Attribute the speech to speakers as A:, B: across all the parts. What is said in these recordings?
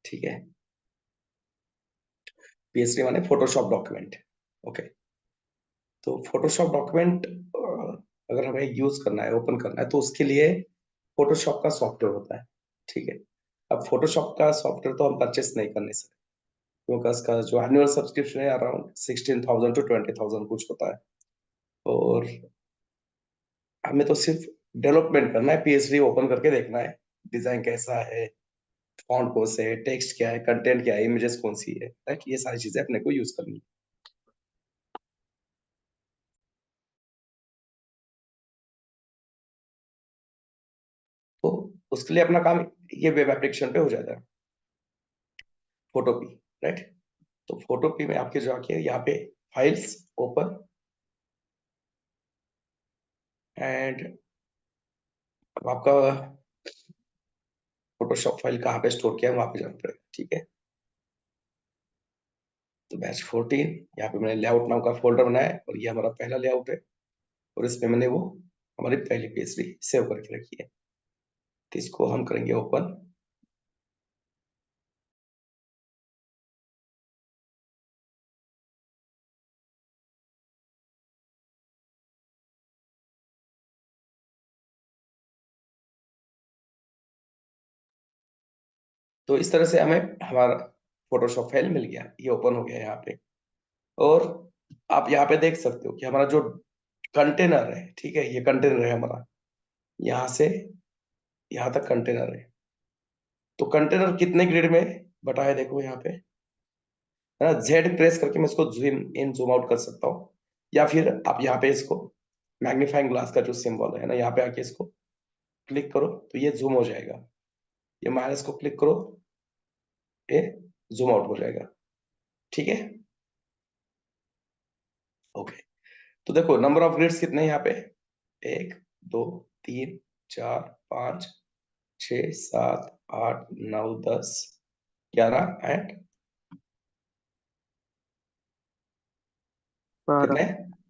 A: ठीक है। पीएचडी माने फोटोशॉप डॉक्यूमेंट। ओके। तो फोटोशॉप डॉक्यूमेंट अगर हमें यूज करना है, ओपन करना है, तो उसके लिए फोटोशॉप का सॉफ्टवेयर होता है। ठीक है। अब फोटोशॉप का सॉफ्टवेयर तो हम परचेस नहीं करने सकते, क्योंकि उसका जो एनुअल सब्सक्रिप्शन है अराउंड 16,000 टू 20,000 कुछ होता है। और हमें तो सिर्फ डेवलपमेंट करना है, पीएचडी ओपन करके देखना है डिजाइन कैसा है, फॉन्ट कौन से है, टेक्स्ट क्या है, कंटेंट क्या है, इमेजेस कौन सी है, राइट। ये सारी चीजें अपने को यूज करनी है। तो उसके लिए अपना काम ये वेब एप्लीकेशन पे हो जाता है, फोटोपी, राइट। तो फोटोपी में आपके जाके यहाँ पे फाइल्स ओपन, एंड अब आपका फोटोशॉप फाइल कहाँ पे स्टोर किया है वहां पे जाना पड़ेगा। ठीक है। तो बैच 14, यहाँ पे मैंने लेआउट नाम का फोल्डर बनाया है, और ये हमारा पहला लेआउट है, और इसमें मैंने वो हमारी पहली पीएचडी सेव करके रखी है। तो इसको हम करेंगे ओपन। तो इस तरह से हमें हमारा फोटोशॉप फाइल मिल गया, ये ओपन हो गया यहाँ पे। और आप यहाँ पे देख सकते हो कि हमारा जो कंटेनर है, ठीक है, ये कंटेनर है हमारा, यहाँ से यहाँ तक कंटेनर है। तो कंटेनर कितने ग्रिड में बटा है, देखो यहाँ पे, है ना। जेड प्रेस करके मैं इसको जूम इन जूम आउट कर सकता हूँ, या फिर आप यहाँ पे इसको मैग्नीफाइंग ग्लास का जो सिंबल है ना, यहाँ पे आके इसको क्लिक करो तो ये जूम हो जाएगा। ये माइनस को क्लिक करो, ये जूम आउट हो जाएगा। ठीक है। ओके। तो देखो नंबर ऑफ ग्रिड्स कितने हैं यहाँ पे, 1 2 3 4 5 6 7 8 9 10 11 एंड
B: 12।
A: कितने,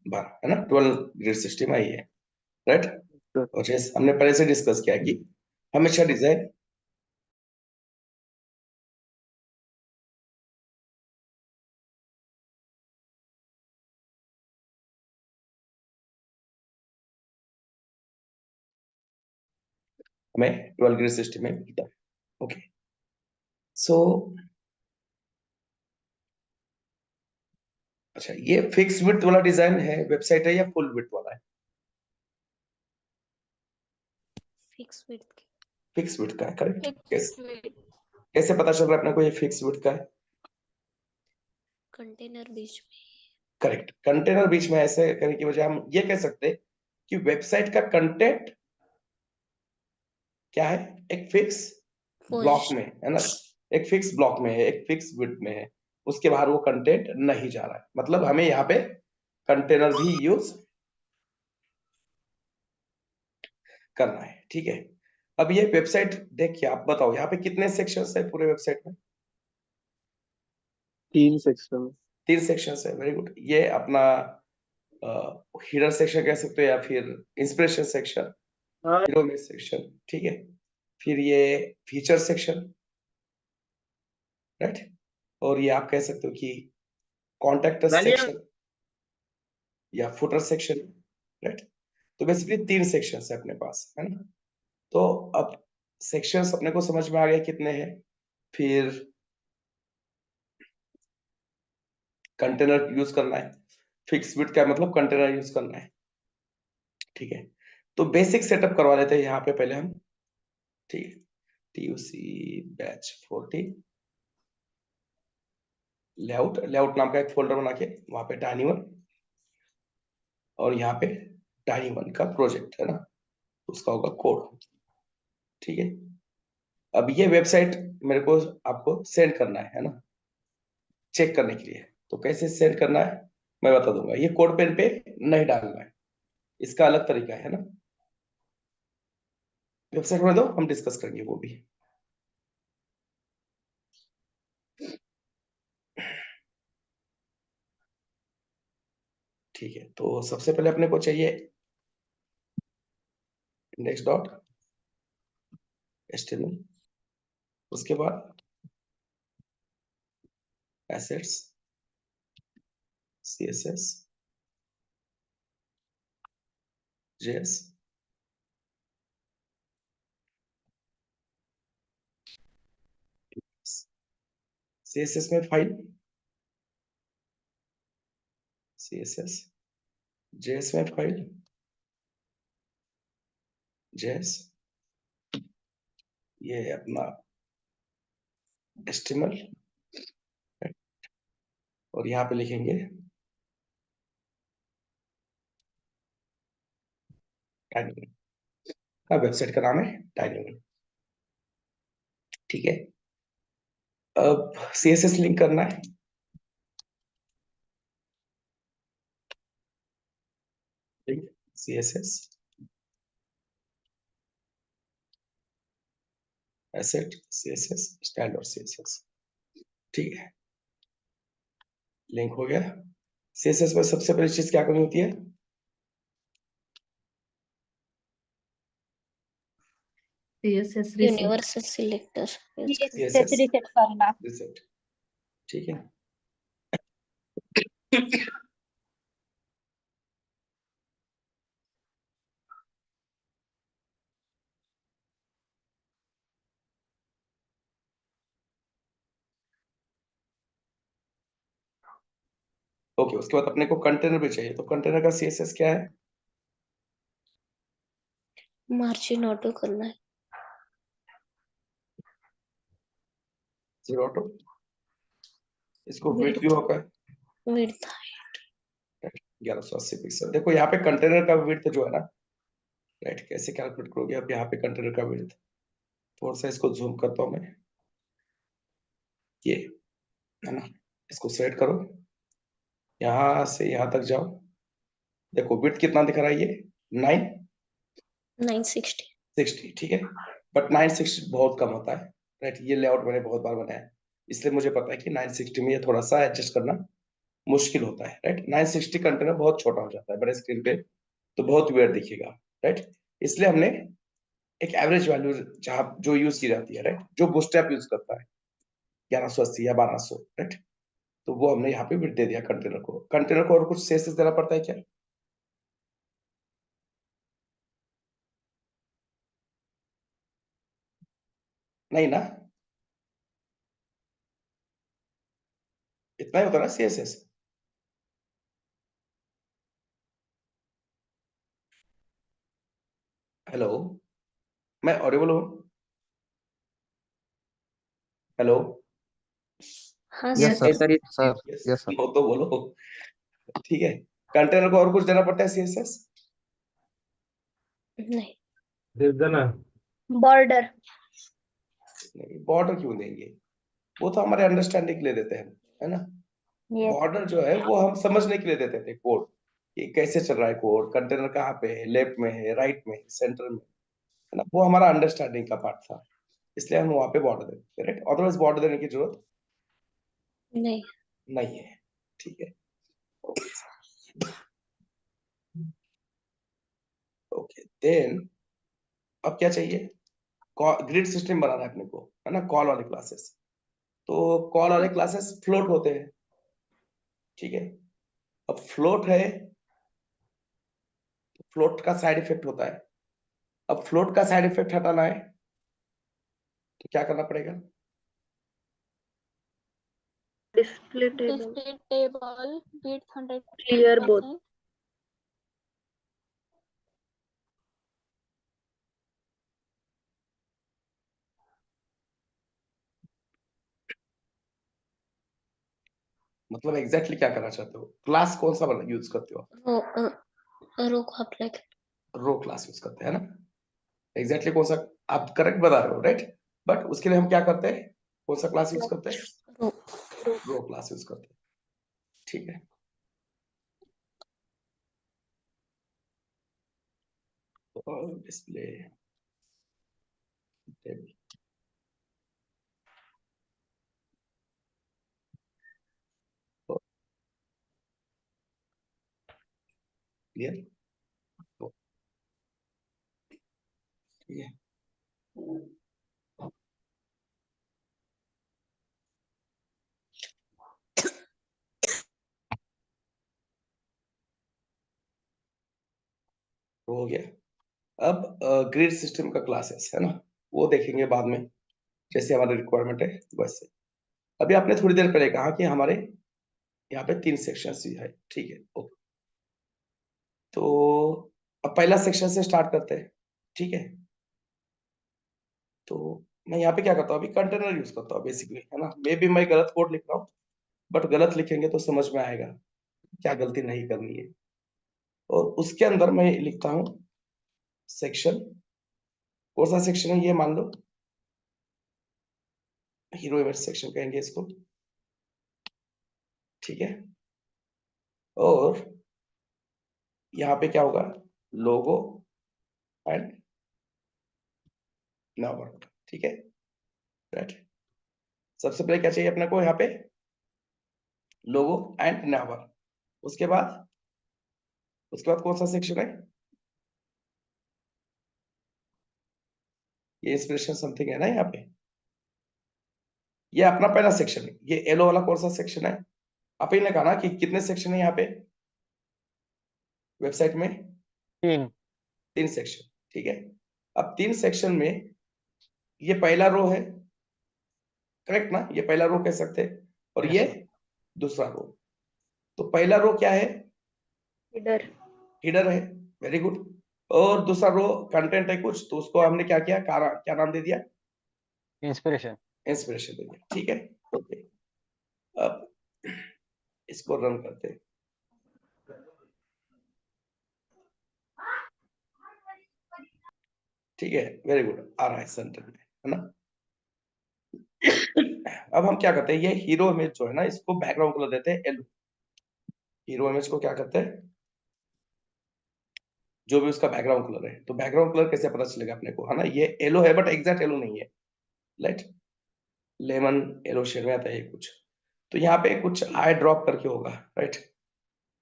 A: 12, है ना। 12 ग्रिड सिस्टम आई है, राइट।
B: सर,
A: और जैसे हमने पहले से डिस्कस किया कि हमेशा डिजाइन हमें 12 ग्रिड सिस्टम में मिलता है। ओके। सो अच्छा, ये फिक्स विड्थ वाला डिजाइन है, वेबसाइट है, या फुल विड्थ वाला है?
C: Fix width.
A: फिक्स विड्थ का है, करेक्ट।
C: Fix width.
A: कैसे पता चल रहा है अपने को ये फिक्स विड्थ का है?
C: कंटेनर बीच में।
A: करेक्ट, कंटेनर बीच में ऐसे करने की वजह हम ये कह सकते हैं कि वेबसाइट का कंटेंट क्या है, एक फिक्स ब्लॉक में है ना, एक फिक्स ब्लॉक में है, एक फिक्स विड्थ में है, उसके बाहर वो कंटेंट नहीं जा रहा है। मतलब हमें यहाँ पे कंटेनर भी यूज करना है। ठीक है। अब ये वेबसाइट देखिए, आप बताओ यहाँ पे कितने सेक्शंस है पूरे वेबसाइट में?
B: 3 सेक्शन।
A: 3 सेक्शंस है, वेरी गुड। ये अपना हिडन सेक्शन कह सकते हो, या फिर इंस्पिरेशन सेक्शन,
B: हाँ,
A: हीरो सेक्शन, ठीक है। फिर ये फीचर सेक्शन, राइट। और ये आप कह सकते हो कि कॉन्टेक्ट
B: डालिए।
A: सेक्शन या फुटर सेक्शन, राइट। तो बेसिकली 3 सेक्शंस है अपने पास, है ना। तो अब सेक्शंस अपने को समझ में आ गए कितने हैं। फिर कंटेनर यूज करना है, फिक्स विड्थ का मतलब कंटेनर यूज करना है। ठीक है। तो बेसिक सेटअप करवा लेते हैं यहाँ पे पहले हम। ठीक है। TUC बैच 14 लेआउट, लेआउट नाम का एक फोल्डर बना के वहां पे टाइनी1, और यहाँ पे टाइनी1 का प्रोजेक्ट है ना, उसका होगा कोड। ठीक है। अब ये वेबसाइट मेरे को आपको सेंड करना है ना, चेक करने के लिए। तो कैसे सेंड करना है मैं बता दूंगा। ये कोड पेन पे नहीं डालना है, इसका अलग तरीका है ना। वेबसाइट में दो, हम डिस्कस करेंगे वो भी। ठीक है। तो सबसे पहले अपने को चाहिए index.html, उसके बाद assets, css, js, css में फाइल, css, js में फाइल, js, ये अपना HTML, और यहाँ पे लिखेंगे टाइनी। का वेबसाइट का नाम है टाइनी। ठीक है, अब CSS लिंक करना है। CSS एसेट, CSS स्टाइल और CSS। ठीक है, लिंक हो गया। CSS में सबसे पहली चीज क्या करनी होती है?
B: CSS reset.
C: Universal selector use करना।
A: CSS
B: reset करना.
A: रिसेट। ठीक है, ओके। उसके बाद अपने को कंटेनर भी चाहिए, तो कंटेनर का CSS क्या है?
C: मार्जिन ऑटो करना है।
A: Zero auto. इसको विड्थ भी होगा
C: विड्थ
A: 1180 पिक्सल। देखो यहाँ पे कंटेनर का विड्थ जो है ना, राइट, कैसे कैलकुलेट करोगे? अब यहाँ पे कंटेनर का विड्थ, थोड़ा सा इसको जूम करता हूँ मैं, ये है ना, इसको सेट करो, यहाँ से यहाँ तक जाओ। देखो विड्थ कितना दिख रहा है? ये
C: 960।
A: 960। ठीक है, बट 960 बहुत कम होता है, राइट। ये लेआउट मैंने बहुत बार बनाया है, इसलिए मुझे पता है कि 960 में ये थोड़ा सा एडजस्ट करना मुश्किल होता है, राइट। 960 कंटेनर बहुत छोटा हो जाता है बड़े स्क्रीन पे, तो बहुत वियर्ड दिखेगा, राइट। इसलिए हमने एक एवरेज वैल्यू जहां जो यूज की जाती है, राइट, जो बूटस्ट्रैप यूज करता है 1180 या 1200, राइट, तो वो हमने यहाँ पे विड्थ दे दिया कंटेनर को। कंटेनर को और कुछ सेसेस देना पड़ता है क्या? नहीं ना, इतना ही होता है ना CSS। हेलो, मैं ऑडिबल हूँ? हेलो,
C: हाँ
B: Yes,
C: sir.
B: sir. Sir.
A: Yes,
B: Yes, sir.
A: No तो बोलो। ठीक है, कंटेनर को और कुछ देना पड़ता है CSS?
C: नहीं।
B: दे देना. Border.
A: नहीं, बॉर्डर क्यों देंगे? वो तो हमारे अंडरस्टैंडिंग के लिए देते हैं, है ना।
B: Yes.
A: बॉर्डर जो है वो हम समझने के लिए देते थे, कोड, ये कैसे चल रहा है, कोड कंटेनर कहाँ पे है, लेफ्ट में है, राइट में है, सेंटर में, है ना। वो हमारा अंडरस्टैंडिंग का पार्ट था, इसलिए हम वहां पे बॉर्डर देते थे, राइट। अदरवाइज बॉर्डर देने की जरूरत
C: नहीं।
A: नहीं है। ठीक है, ओके देन अब क्या चाहिए? ग्रिड सिस्टम बनाना है अपने को, है ना, कॉल वाले क्लासेस। तो कॉल वाले क्लासेस फ्लोट होते हैं, ठीक है। अब फ्लोट है, फ्लोट का साइड इफेक्ट होता है। अब फ्लोट का साइड इफेक्ट हटाना है तो क्या करना पड़ेगा?
B: Display table.
C: Display table width 100
B: Clear both.
A: मतलब एग्जैक्टली क्या करना चाहते हो? क्लास कौन सा यूज करते हो?
C: रो को अप्लाई कर।
A: रो क्लास यूज करते हैं ना, एग्जैक्टली कौन सा? आप करेक्ट बता रहे हो, राइट। बट उसके लिए हम क्या करते हैं? कौन सा क्लास यूज करते हैं?
C: रो।
A: रो क्लास यूज करते हैं, ठीक है। डिस्प्ले टेबल, क्लियर, ठीक है। वो हो गया। अब ग्रिड सिस्टम का क्लासेस है ना, वो देखेंगे बाद में, जैसे हमारी रिक्वायरमेंट है वैसे। अभी आपने थोड़ी देर पहले कहा कि हमारे यहाँ पे 3 सेक्शंस है, ठीक है, ओके। तो अब पहला सेक्शन से स्टार्ट करते हैं, ठीक है। तो मैं यहाँ पे क्या करता हूँ, अभी कंटेनर यूज करता हूँ बेसिकली, है ना। मे भी मैं गलत कोड लिख रहा हूँ, बट गलत लिखेंगे तो समझ में आएगा क्या गलती नहीं करनी है। और उसके अंदर मैं लिखता हूँ सेक्शन, कौन सा सेक्शन है ये मान लो, हीरो इमेज सेक्शन कहेंगे इसको, ठीक है। और यहाँ पे क्या होगा, लोगो एंड नावर, ठीक है, राइट। सबसे पहले क्या चाहिए अपने को यहाँ पे, लोगो एंड नावर। उसके बाद कौन सा सेक्शन है, ये इंस्पिरेशन समथिंग है ना यहाँ पे, ये अपना पहला सेक्शन है। ये येलो वाला कौन सा सेक्शन है, आप ही ने कहा ना कि कितने सेक्शन है यहाँ पे वेबसाइट में,
D: 3।
A: 3 सेक्शन, ठीक है। अब 3 सेक्शन में ये पहला रो है, करेक्ट ना, ये पहला रो कह सकते हैं, और
D: Yes,
A: ये
D: sir.
A: दूसरा रो। तो पहला रो क्या है,
B: इधर
A: हिडर है, वेरी गुड। और दूसरा रो कंटेंट है कुछ, तो उसको हमने क्या किया, क्या नाम दे दिया,
D: Inspiration.
A: इंस्पिरेशन दे दिया, ठीक है, ओके। अब इसको रन करते हैं, ठीक है, वेरी गुड, आ रहा है सेंटर में, है ना। अब हम क्या करते हैं, ये हीरो इमेज जो है ना, इसको बैकग्राउंड कलर देते हैं येलो। हीरो इमेज को क्या करते हैं, जो भी उसका बैकग्राउंड कलर है, तो बैकग्राउंड कलर कैसे पता चलेगा अपने को, है ना। ये येलो है बट एग्जैक्ट येलो नहीं है, लाइट लेमन येलो शेड में आता है कुछ। तो यहाँ पे कुछ आई ड्रॉप करके होगा, राइट,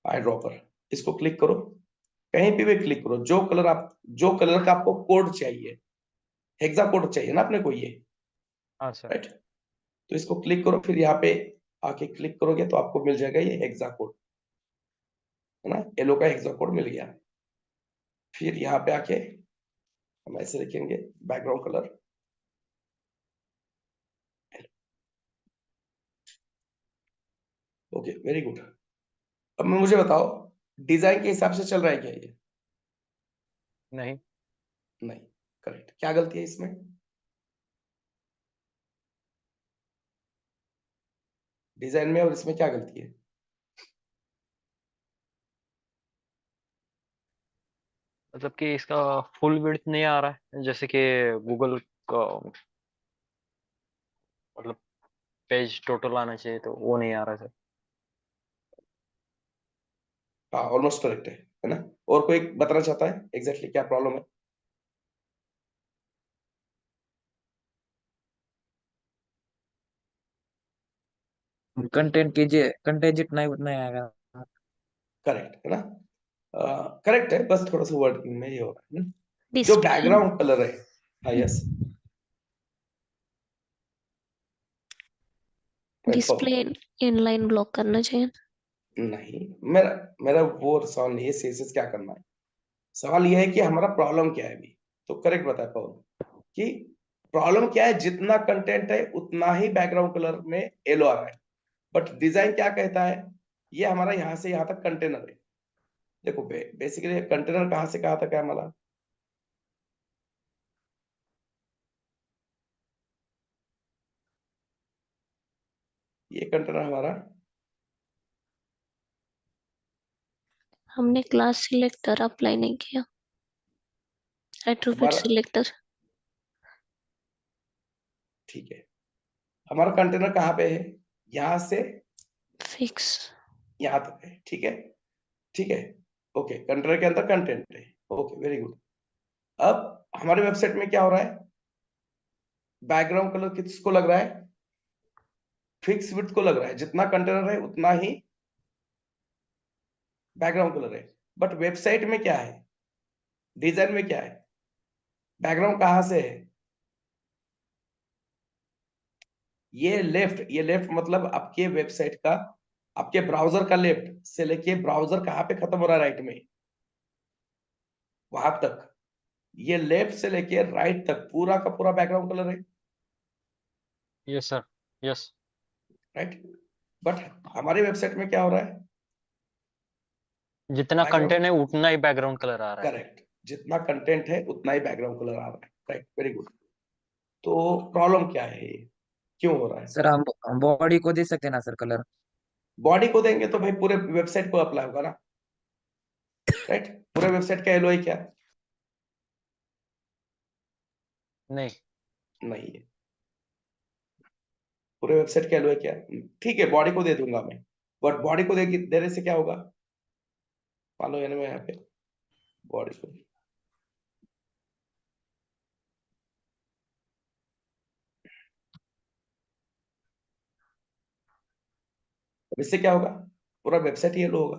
A: आई ड्रॉपर। इसको क्लिक करो, कहीं पे भी क्लिक करो, जो कलर का आपको कोड चाहिए, हेक्सा कोड चाहिए ना अपने को ये,
D: हाँ सर।
A: राइट। तो इसको क्लिक करो, फिर यहाँ पे आके क्लिक करोगे तो आपको मिल जाएगा ये हेक्सा कोड, है ना, येलो का हेक्सा कोड मिल गया। फिर यहाँ पे आके हम ऐसे लिखेंगे background colour, okay, very good. अब मुझे बताओ, डिजाइन के हिसाब से चल रहा है क्या ये,
D: नहीं।
A: नहीं, करेक्ट। क्या गलती है इसमें, डिजाइन में और इसमें क्या गलती है,
D: मतलब कि इसका फुल विड्थ नहीं आ रहा है, जैसे कि गूगल का मतलब पेज टोटल आना चाहिए, तो वो नहीं आ रहा है सर।
A: हाँ, ऑलमोस्ट करेक्ट है ना। और कोई बताना चाहता है एग्जैक्टली क्या प्रॉब्लम है,
E: कंटेंट कीजिए, कंटेंट जितना ही उतना ही आएगा।
A: करेक्ट है ना, करेक्ट है, बस थोड़ा सा वर्डिंग में ये हो रहा है ना। जो
C: डिस्प्ले
A: बैकग्राउंड कलर है, हाँ यस,
C: डिस्प्ले इनलाइन ब्लॉक करना चाहिए।
A: नहीं, मेरा मेरा वो सवाल नहीं है, सीएसएस क्या करना है, सवाल ये है कि हमारा प्रॉब्लम क्या है अभी। तो करेक्ट बताया पवन कि प्रॉब्लम क्या है, जितना कंटेंट है उतना ही बैकग्राउंड कलर में येलो आ रहा है, बट डिजाइन क्या कहता है, ये हमारा यहाँ से यहाँ तक कंटेनर है। देखो बेसिकली कंटेनर कहाँ से कहाँ तक है हमारा, ये कंटेनर हमारा,
C: हमने क्लास सिलेक्टर अप्लाई नहीं किया, एट्रीब्यूट
A: हमारा
C: सिलेक्टर।
A: ठीक है, हमारा कंटेनर कहाँ पे है, यहाँ से
C: फिक्स
A: यहाँ तक है, ठीक है, ठीक है, ओके। कंटेनर के अंदर कंटेंट है, ओके, वेरी गुड। अब हमारे वेबसाइट में क्या हो रहा है, बैकग्राउंड कलर किसको लग रहा है, फिक्स विड्थ को लग रहा है, जितना कंटेनर है उतना ही बैकग्राउंड कलर है। बट वेबसाइट में क्या है, डिजाइन में क्या है, बैकग्राउंड कहां से है, ये लेफ्ट मतलब आपके वेबसाइट का, आपके ब्राउजर का लेफ्ट से लेके ब्राउजर कहां पे खत्म हो रहा है, राइट में, वहां तक, ये लेफ्ट से लेके राइट तक पूरा का पूरा बैकग्राउंड कलर है,
D: yes sir, yes.
A: Right. But हमारी वेबसाइट में क्या हो रहा है,
D: जितना
A: बैकग्राउंड,
D: कंटेंट है उतना ही बैकग्राउंड कलर आ रहा है।
A: करेक्ट, जितना कंटेंट है उतना ही बैकग्राउंड कलर आ रहा है, राइट, वेरी गुड। तो प्रॉब्लम क्या है, क्यों हो रहा है?
E: सर हम बॉडी को दे सकते हैं ना सर कलर?
A: बॉडी को देंगे तो भाई पूरे वेबसाइट को अप्लाई होगा ना, राइट। पूरे वेबसाइट का एलओआई क्या
D: नहीं।
A: नहीं है, पूरे वेबसाइट का एलओआई क्या है? ठीक है, बॉडी को दे दूंगा मैं, बट बॉडी को देने से क्या होगा, मान लो यानी मैं यहाँ पे बॉडी को, अब इससे क्या होगा, पूरा वेबसाइट ही येलो होगा,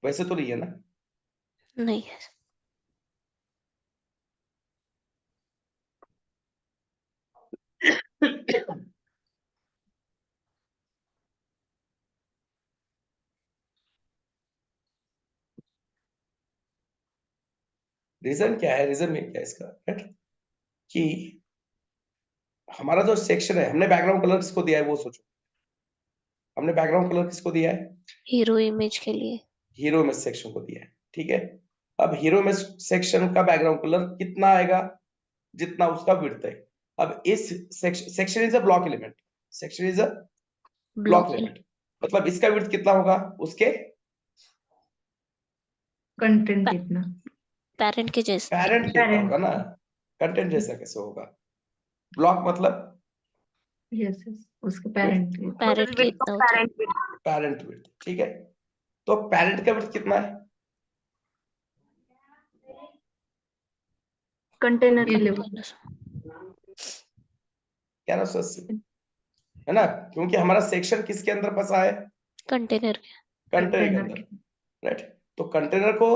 A: वैसे तो नहीं है ना।
C: नहीं।
A: रीजन क्या है, रीजन में क्या है इसका, राइट, कि हमारा जो सेक्शन है, हमने बैकग्राउंड कलर किसको दिया है वो सोचो, हमने बैकग्राउंड कलर किसको दिया है,
C: हीरो इमेज के लिए।
A: हीरो इमेज सेक्शन को दिया है, ठीक है। अब हीरो इमेज सेक्शन का बैकग्राउंड कलर कितना आएगा, जितना उसका विड्थ है। अब इस section is a block element, section is a block
C: block
A: element, मतलब इसका विड्थ कितना होगा, उसके
B: कंटेंट कितना?
C: पेरेंट के जैसे।
A: पेरेंट कितना होगा ना, कंटेंट जैसा कैसे होगा, ब्लॉक मतलब
B: यस यस, उसके पेरेंट के
C: पेरेंट के इतना होता है।
A: पेरेंट विड्थ, ठीक है। तो पेरेंट का विड्थ कितना है,
B: कंटेनर
A: क्या ना, है ना, क्योंकि हमारा सेक्शन किसके अंदर फंसा है,
C: कंटेनर के।
A: कंटेनर के अंदर, राइट। तो कंटेनर को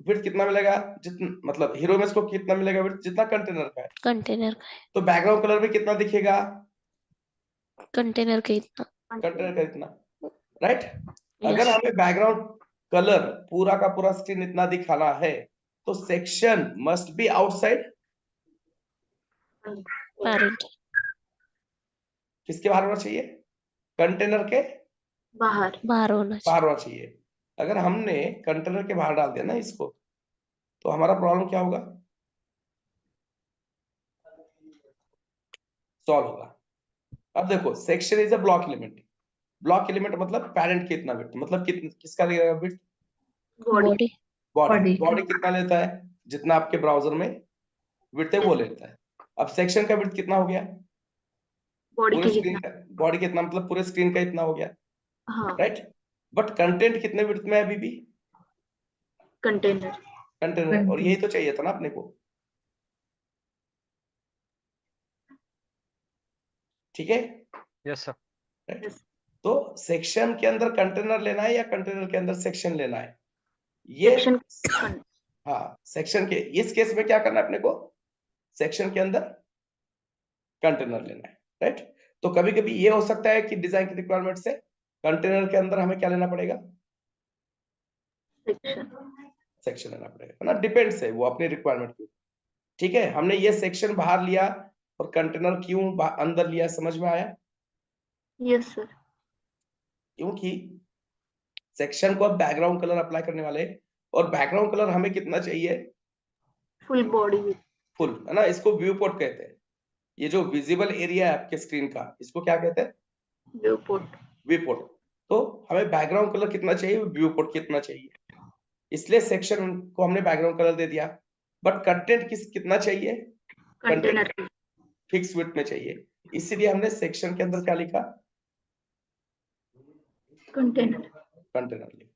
A: विड्थ कितना मिलेगा, जितना मतलब हीरो इमेज को कितना मिलेगा विड्थ, जितना कंटेनर का है।
C: कंटेनर का है।
A: तो बैकग्राउंड कलर में कितना दिखेगा,
C: कंटेनर के इतना।
A: कंटेनर का इतना, राइट। अगर
C: यस।
A: हमें बैकग्राउंड कलर पूरा का पूरा स्क्रीन इतना दिखाना है, तो section must be outside,
C: parent.
A: किसके बाहर होना चाहिए, कंटेनर के
B: बाहर
C: बाहर होना
A: बाहर
C: चाहिए।
A: होना चाहिए। अगर हमने कंटेनर के बाहर डाल दिया ना इसको, तो हमारा प्रॉब्लम क्या होगा, सॉल्व होगा। अब देखो, section is a block element, block element मतलब पेरेंट कितना विड्थ, मतलब किसका लगेगा विड्थ,
C: बॉडी।
A: बॉडी, बॉडी कितना लेता है, जितना आपके ब्राउजर में विड्थ है वो लेता है। अब सेक्शन का विड्थ कितना हो गया, पूरे स्क्रीन का, बॉडी कितना मतलब पूरे स्क्रीन का इतना हो गया, राइट। बट कंटेंट कितने विड्थ में है अभी भी,
B: कंटेनर
A: कंटेनर, और यही तो चाहिए था ना अपने को, ठीक है।
D: Yes sir.
A: Right? तो सेक्शन के अंदर कंटेनर लेना है या कंटेनर के अंदर सेक्शन लेना है, ये हाँ, सेक्शन के इस केस में क्या करना है अपने को, सेक्शन के अंदर कंटेनर लेना है, राइट। तो कभी कभी ये हो सकता है कि डिजाइन की रिक्वायरमेंट से कंटेनर के अंदर हमें क्या लेना पड़ेगा, सेक्शन लेना पड़ेगा, है ना, डिपेंड्स है वो अपनी रिक्वायरमेंट की, ठीक है। हमने ये सेक्शन बाहर लिया और कंटेनर क्यों अंदर लिया, समझ में आया?
B: Yes sir.
A: क्योंकि सेक्शन को अब बैकग्राउंड कलर अप्लाई करने वाले, और बैकग्राउंड कलर हमें कितना चाहिए,
B: फुल बॉडी,
A: फुल, है ना, इसको व्यू पोर्ट कहते हैं। ये जो विजिबल एरिया है आपके स्क्रीन का, इसको क्या कहते हैं,
B: व्यू पोर्ट।
A: View port. तो हमें बैकग्राउंड कलर कितना चाहिए, व्यू पोर्ट कितना चाहिए, इसलिए सेक्शन को हमने बैकग्राउंड कलर दे दिया। बट कंटेंट कितना चाहिए, कंटेंट फिक्स विड्थ में चाहिए, इसीलिए हमने सेक्शन के अंदर क्या लिखा,
B: कंटेनर।
A: कंटेनर लिखा,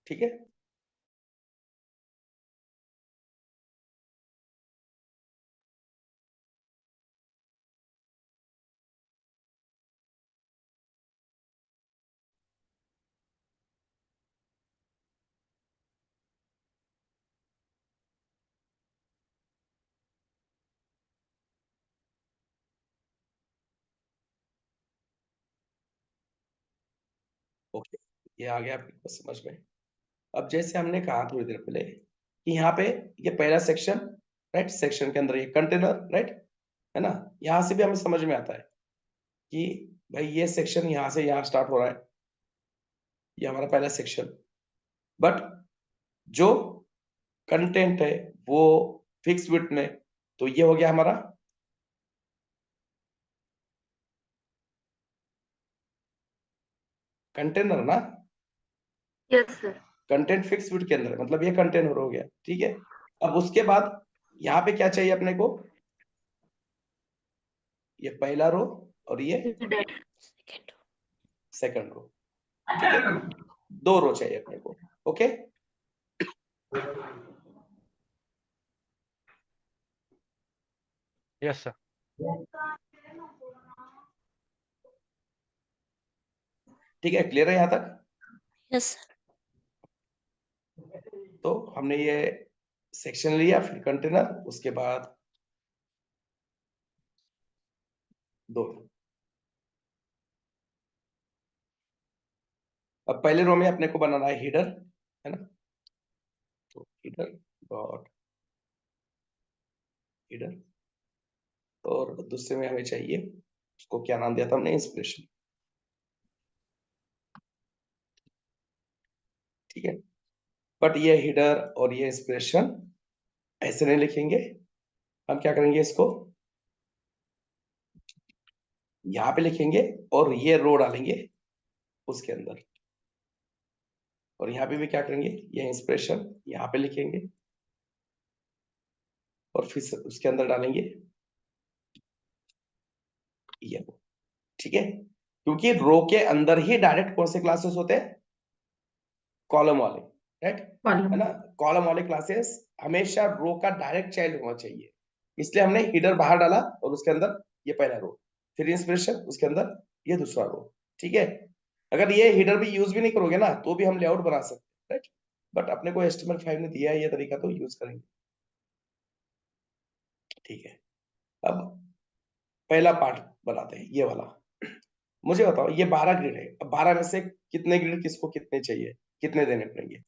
A: ठीक है। ओके, ये आ गया आपको समझ में। अब जैसे हमने कहा थोड़ी देर पहले कि यहाँ पे ये पहला सेक्शन, राइट, सेक्शन के अंदर ये कंटेनर, राइट, है ना, यहाँ से भी हमें समझ में आता है कि भाई ये सेक्शन यहाँ से यहाँ स्टार्ट हो रहा है, ये हमारा पहला सेक्शन, बट जो कंटेंट है वो फिक्स विड्थ में, तो ये हो गया हमारा कंटेनर ना,
B: yes sir.
A: Content fix width के अंदर है, मतलब ये कंटेनर हो गया, ठीक है। अब उसके बाद यहाँ पे क्या चाहिए अपने को, ये पहला रो और ये
C: सेकंड
A: सेकंड रो, ठीक है, 2 रो चाहिए अपने को, ओके।
D: Yes sir.
A: ठीक है, क्लियर है यहाँ तक।
C: Yes sir.
A: तो हमने ये सेक्शन लिया, फिर कंटेनर, उसके बाद 2। अब पहले रो में अपने को बनाना है हीडर, है ना, तो हीडर डॉट हीडर, और दूसरे में हमें चाहिए, उसको क्या नाम दिया था हमने, इंस्पिरेशन, ठीक है। बट ये हीडर और ये इंस्पिरेशन ऐसे नहीं लिखेंगे, हम क्या करेंगे, इसको यहाँ पे लिखेंगे और ये रो डालेंगे उसके अंदर, और यहाँ पे भी क्या करेंगे, ये इंस्पिरेशन यहाँ पे लिखेंगे और फिर उसके अंदर डालेंगे ये रो, ठीक है। क्योंकि रो के अंदर ही डायरेक्ट कौन से क्लासेस होते हैं, कॉलम वाले, राइट, है ना, कॉलम वाले क्लासेस हमेशा रो का डायरेक्ट चाइल्ड होना चाहिए, इसलिए हमने हीडर बाहर डाला और उसके अंदर ये पहला रो, फिर इंस्पिरेशन, उसके अंदर ये दूसरा रो, ठीक है। अगर ये हीडर भी यूज भी नहीं करोगे ना तो भी हम लेआउट बना सकते हैं, राइट, बट अपने को HTML5 ने दिया है ये तरीका, तो यूज करेंगे, ठीक है। अब पहला पार्ट बनाते हैं, ये वाला। मुझे बताओ, ये 12 ग्रिड है, अब 12 में से कितने ग्रिड किसको कितने चाहिए, कितने देने पड़ेंगे,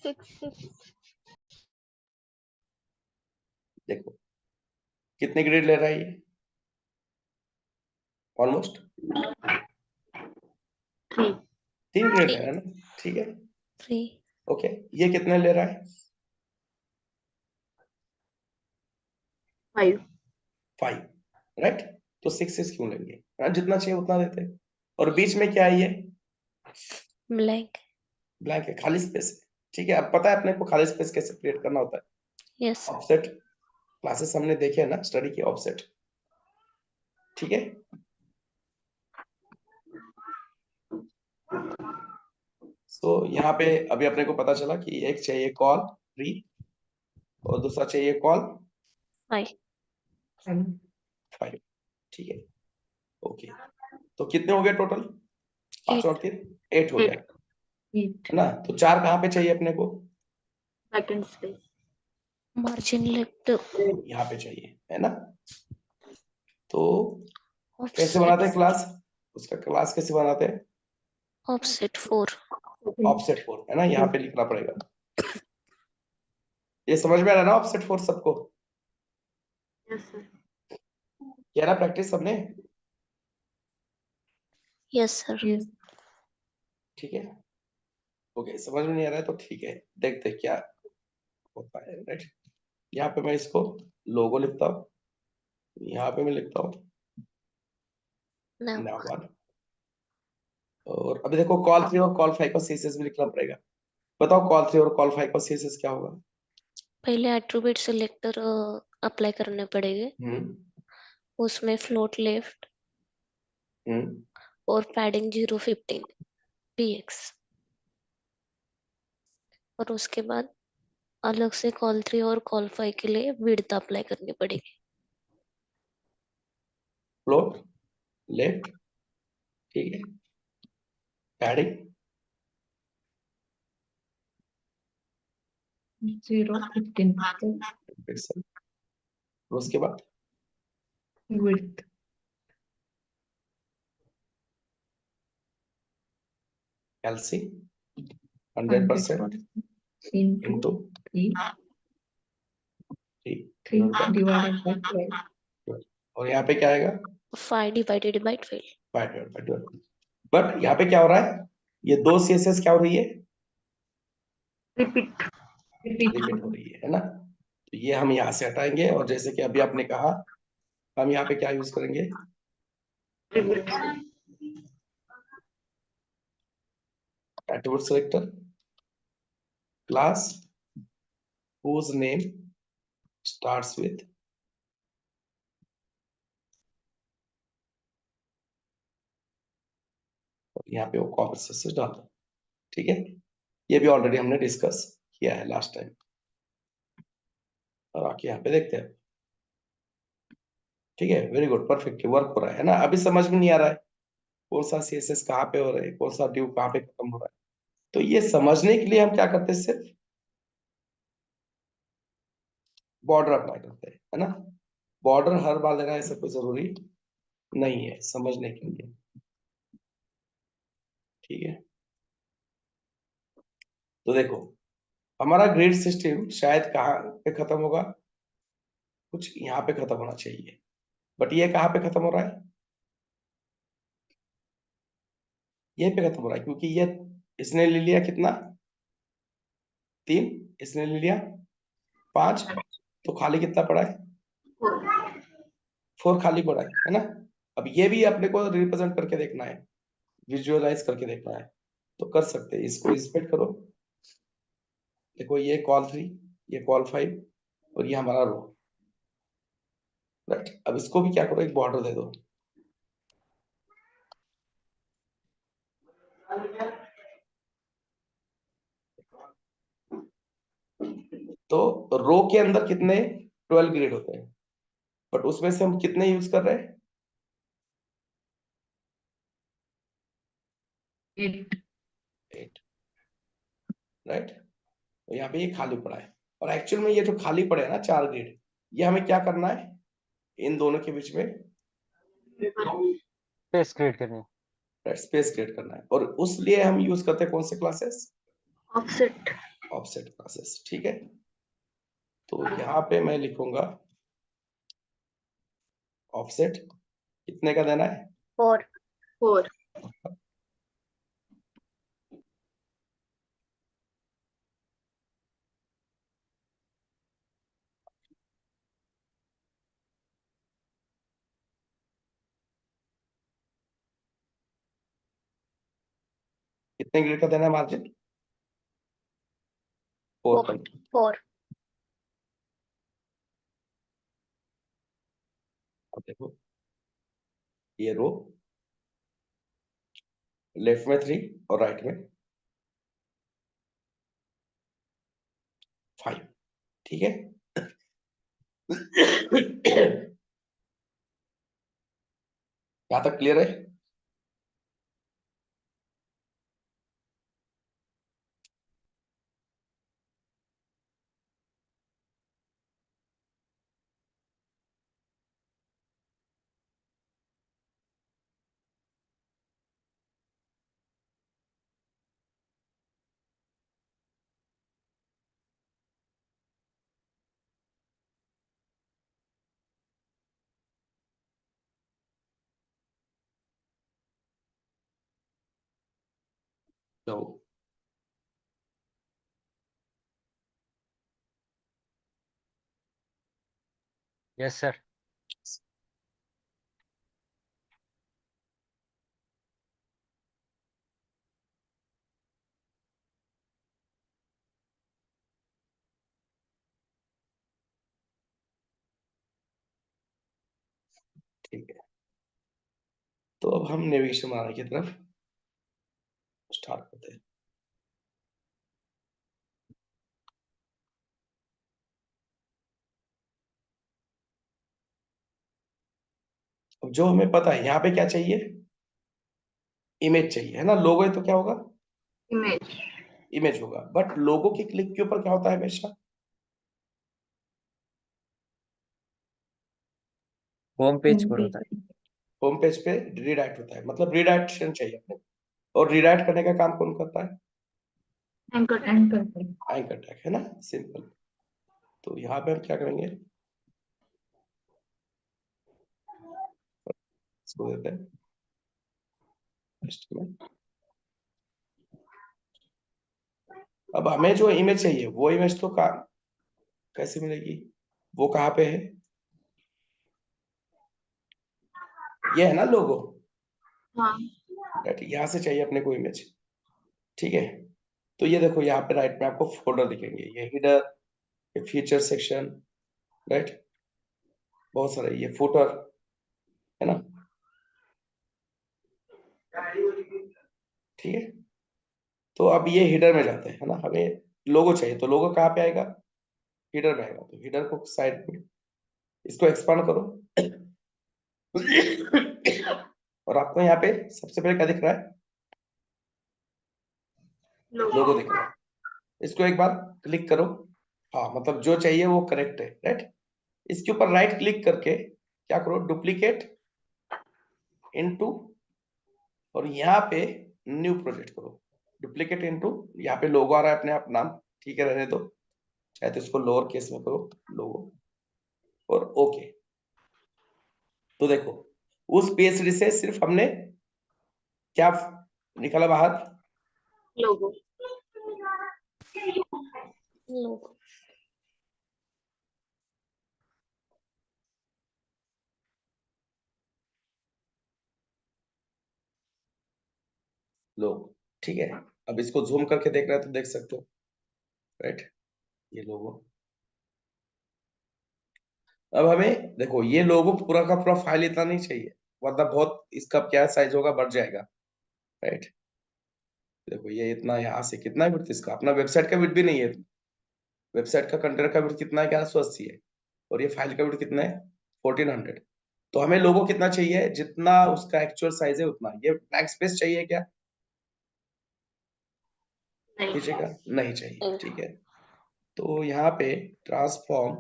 B: 6
A: देखो कितने ग्रिड ले रहा है ये, ऑलमोस्ट
B: 3
A: 3 ग्रिड ले रहा है ना, ठीक है,
C: 3
A: ओके। ये कितने ले रहा है,
B: 5
A: 5, राइट, तो 6 क्यों लेंगे, हाँ, जितना चाहिए उतना देते हैं। और बीच में क्या है, ये
C: ब्लैंक।
A: ब्लैंक है, खाली स्पेस है, ठीक है। अब पता है अपने को खाली स्पेस कैसे क्रिएट करना होता है,
C: यस
A: ऑफसेट क्लासेस हमने देखे है ना, स्टडी की ऑफसेट, ठीक है। तो यहाँ पे अभी अपने को पता चला कि एक चाहिए कॉल 3 और दूसरा चाहिए कॉल
C: 5
A: 5, ठीक है, ओके। तो कितने हो गए टोटल, 5 और 3 8 हो गया,
B: 8
A: है ना। तो 4 कहाँ पे चाहिए अपने को,
B: वैकेंट स्पेस
C: मार्जिन लेफ्ट
A: यहाँ पे चाहिए, है ना। तो कैसे बनाते हैं क्लास, उसका क्लास कैसे बनाते हैं,
C: ऑफसेट 4
A: ऑफसेट 4, है ना, यहाँ पे लिखना पड़ेगा। ये समझ में आ रहा है ना, ऑफसेट 4 सबको,
B: यस सर।
A: किया ना प्रैक्टिस सबने,
C: यस सर।
A: ठीक है, ओके। समझ में नहीं आ रहा है तो ठीक है, देखते क्या होता है, राइट। यहाँ पे मैं इसको लोगो लिखता हूँ, यहाँ पे मैं लिखता हूँ
C: नाउ
A: नाम, और अभी देखो कॉल 3 और कॉल 5 का CSS भी लिखना पड़ेगा। बताओ कॉल 3 और कॉल 5 का CSS क्या होगा,
C: पहले एट्रीब्यूट सिलेक्टर अप्लाई करने पड़ेंगे, उसमें फ्लोट लेफ्ट और पैडिंग 0.15 px, और उसके बाद अलग से कॉल 3 और कॉल 5 के लिए विड्थ अप्लाई करनी पड़ेगी।
A: फ्लोट लेफ्ट, ठीक है, पैडिंग
F: 0.15
A: पिक्सल, और उसके बाद
F: width
A: LC 100%
F: 100% into
A: into
F: 3
A: 3
F: divided by 12.
A: और यहाँ पे क्या आएगा
C: 5 divided by 12.
A: 5 बट यहाँ पे क्या हो रहा है, ये दो CSS क्या हो रही है,
B: रिपीट
A: रिपीट हो रही है ना। तो ये हम यहाँ से हटाएंगे और जैसे कि अभी आपने कहा हम यहाँ पे क्या यूज करेंगे,
B: repeat
A: attribute selector class whose name starts with यहाँ पे वो कॉपी सक्सेस डाल दो, ठीक है। ये भी ऑलरेडी हमने डिस्कस किया है लास्ट टाइम, और आके यहाँ पे देखते हैं, ठीक है। वेरी गुड, परफेक्ट वर्क हो रहा है ना। अभी समझ में नहीं आ रहा है कौन सा CSS कहाँ पे हो रहा है, कौन सा ड्यू कहाँ पे खत्म हो रहा है, तो ये समझने के लिए हम क्या करते हैं, सिर्फ बॉर्डर अप्लाई करते हैं, है ना। बॉर्डर हर बार लेना ऐसा कोई जरूरी नहीं है समझने के लिए, ठीक है। तो देखो हमारा ग्रेड सिस्टम शायद कहाँ पे खत्म होगा, कुछ यहाँ पे खत्म होना चाहिए, बट ये कहाँ पे खत्म हो रहा है, ये पे खत्म हो रहा है, क्योंकि ये इसने ले लिया कितना 3, इसने ले लिया 5, तो खाली कितना पड़ा है 4 खाली पड़ा है ना। अब ये भी अपने को रिप्रेजेंट करके देखना है, विजुअलाइज करके देखना है, तो कर सकते हैं। इसको इंस्पेक्ट करो, देखो ये कॉल 3, ये कॉल 5 और ये हमारा रो, राइट। अब इसको भी क्या करो, एक बॉर्डर दे दो, तो रो के अंदर कितने 12 ग्रेड होते हैं, बट उसमें से हम कितने यूज कर रहे हैं
F: 8.
A: 8, राइट। तो यहाँ पे ये खाली पड़ा है, और एक्चुअल में ये जो खाली पड़े है ना 4 ग्रेड, ये हमें क्या करना है, इन दोनों के बीच में
D: स्पेस क्रिएट करनी है।
A: स्पेस क्रिएट करना है, और उस लिए हम यूज करते हैं कौन से क्लासेस,
B: ऑफसेट
A: ऑफसेट क्लासेस, ठीक है। तो यहाँ पे मैं लिखूंगा ऑफसेट कितने का देना है
C: 4.
B: 4
A: कितने ग्रेड का देना है मार्जिन 4 का।
C: 4.
A: अब देखो ये रो लेफ्ट में 3 और राइट में 5, ठीक है। यहाँ तक क्लियर है। तो
D: यस सर।
A: ठीक है, तो अब हम नेविगेशन बनाने की तरफ स्टार्ट करते हैं। अब जो हमें पता है यहाँ पे क्या चाहिए, इमेज चाहिए, है ना। लोगो है तो क्या होगा,
B: इमेज
A: इमेज होगा, बट लोगो के क्लिक के ऊपर क्या होता है हमेशा,
E: होम पेज पर होता है।
A: होम पेज पे रीडायरेक्ट होता है, मतलब रीडायरेक्शन चाहिए अपने, और रीडायरेक्ट करने का काम कौन करता है,
B: एंकर
F: एंकर
A: एंकर टैग है ना, सिंपल। तो यहाँ पे हम क्या करेंगे, इसको देते हैं टेस्ट में। अब हमें जो इमेज चाहिए वो इमेज तो कैसे मिलेगी, वो कहाँ पे है, ये है ना लोगो,
B: हाँ
A: राइट, यहाँ से चाहिए अपने को इमेज, ठीक है। तो ये देखो यहाँ पे राइट में आपको फोल्डर दिखेंगे, ये हिडर, ये फीचर सेक्शन, राइट, बहुत सारे, ये फुटर है ना, ठीक है। तो अब ये हिडर में जाते हैं, है ना, हमें लोगो चाहिए, तो लोगो कहाँ पे आएगा, हिडर में आएगा। तो हिडर को साइड में, इसको एक्सपांड करो और आपको यहाँ पे सबसे पहले क्या दिख रहा है, लोगो दिख रहा है। इसको एक बार क्लिक करो, हाँ मतलब जो चाहिए वो करेक्ट है, राइट। इसके ऊपर राइट क्लिक करके क्या करो, डुप्लीकेट इनटू, और यहाँ पे न्यू प्रोजेक्ट करो, डुप्लीकेट इनटू, यहाँ पे लोगो आ रहा है अपने आप, नाम ठीक है रहने दो, चाहे तो इसको लोअर केस में करो लोगो, और ओके। तो देखो उस पीएचडी से सिर्फ हमने क्या निकाला बाहर,
B: लोगो।
C: लोगो।
A: लोगो, ठीक है। अब इसको जूम करके देख रहे हैं तो देख सकते हो, राइट, ये लोगो। अब हमें देखो ये लोगो पूरा का पूरा फाइल इतना नहीं चाहिए, वरना बहुत इसका क्या साइज होगा, बढ़ जाएगा, राइट। देखो ये इतना, यहाँ से कितना है विड्थ इसका, अपना वेबसाइट का विड्थ भी नहीं है, वेबसाइट का कंटेनर का विड्थ कितना है, 1180 है, और ये फाइल का विड्थ कितना है, 1400। तो हमें लोगो कितना चाहिए, जितना उसका एक्चुअल साइज है उतना। ये ब्लैंक स्पेस चाहिए क्या,
B: नहीं
A: कीजिएगा, नहीं चाहिए, ठीक है। तो यहाँ पे ट्रांसफॉर्म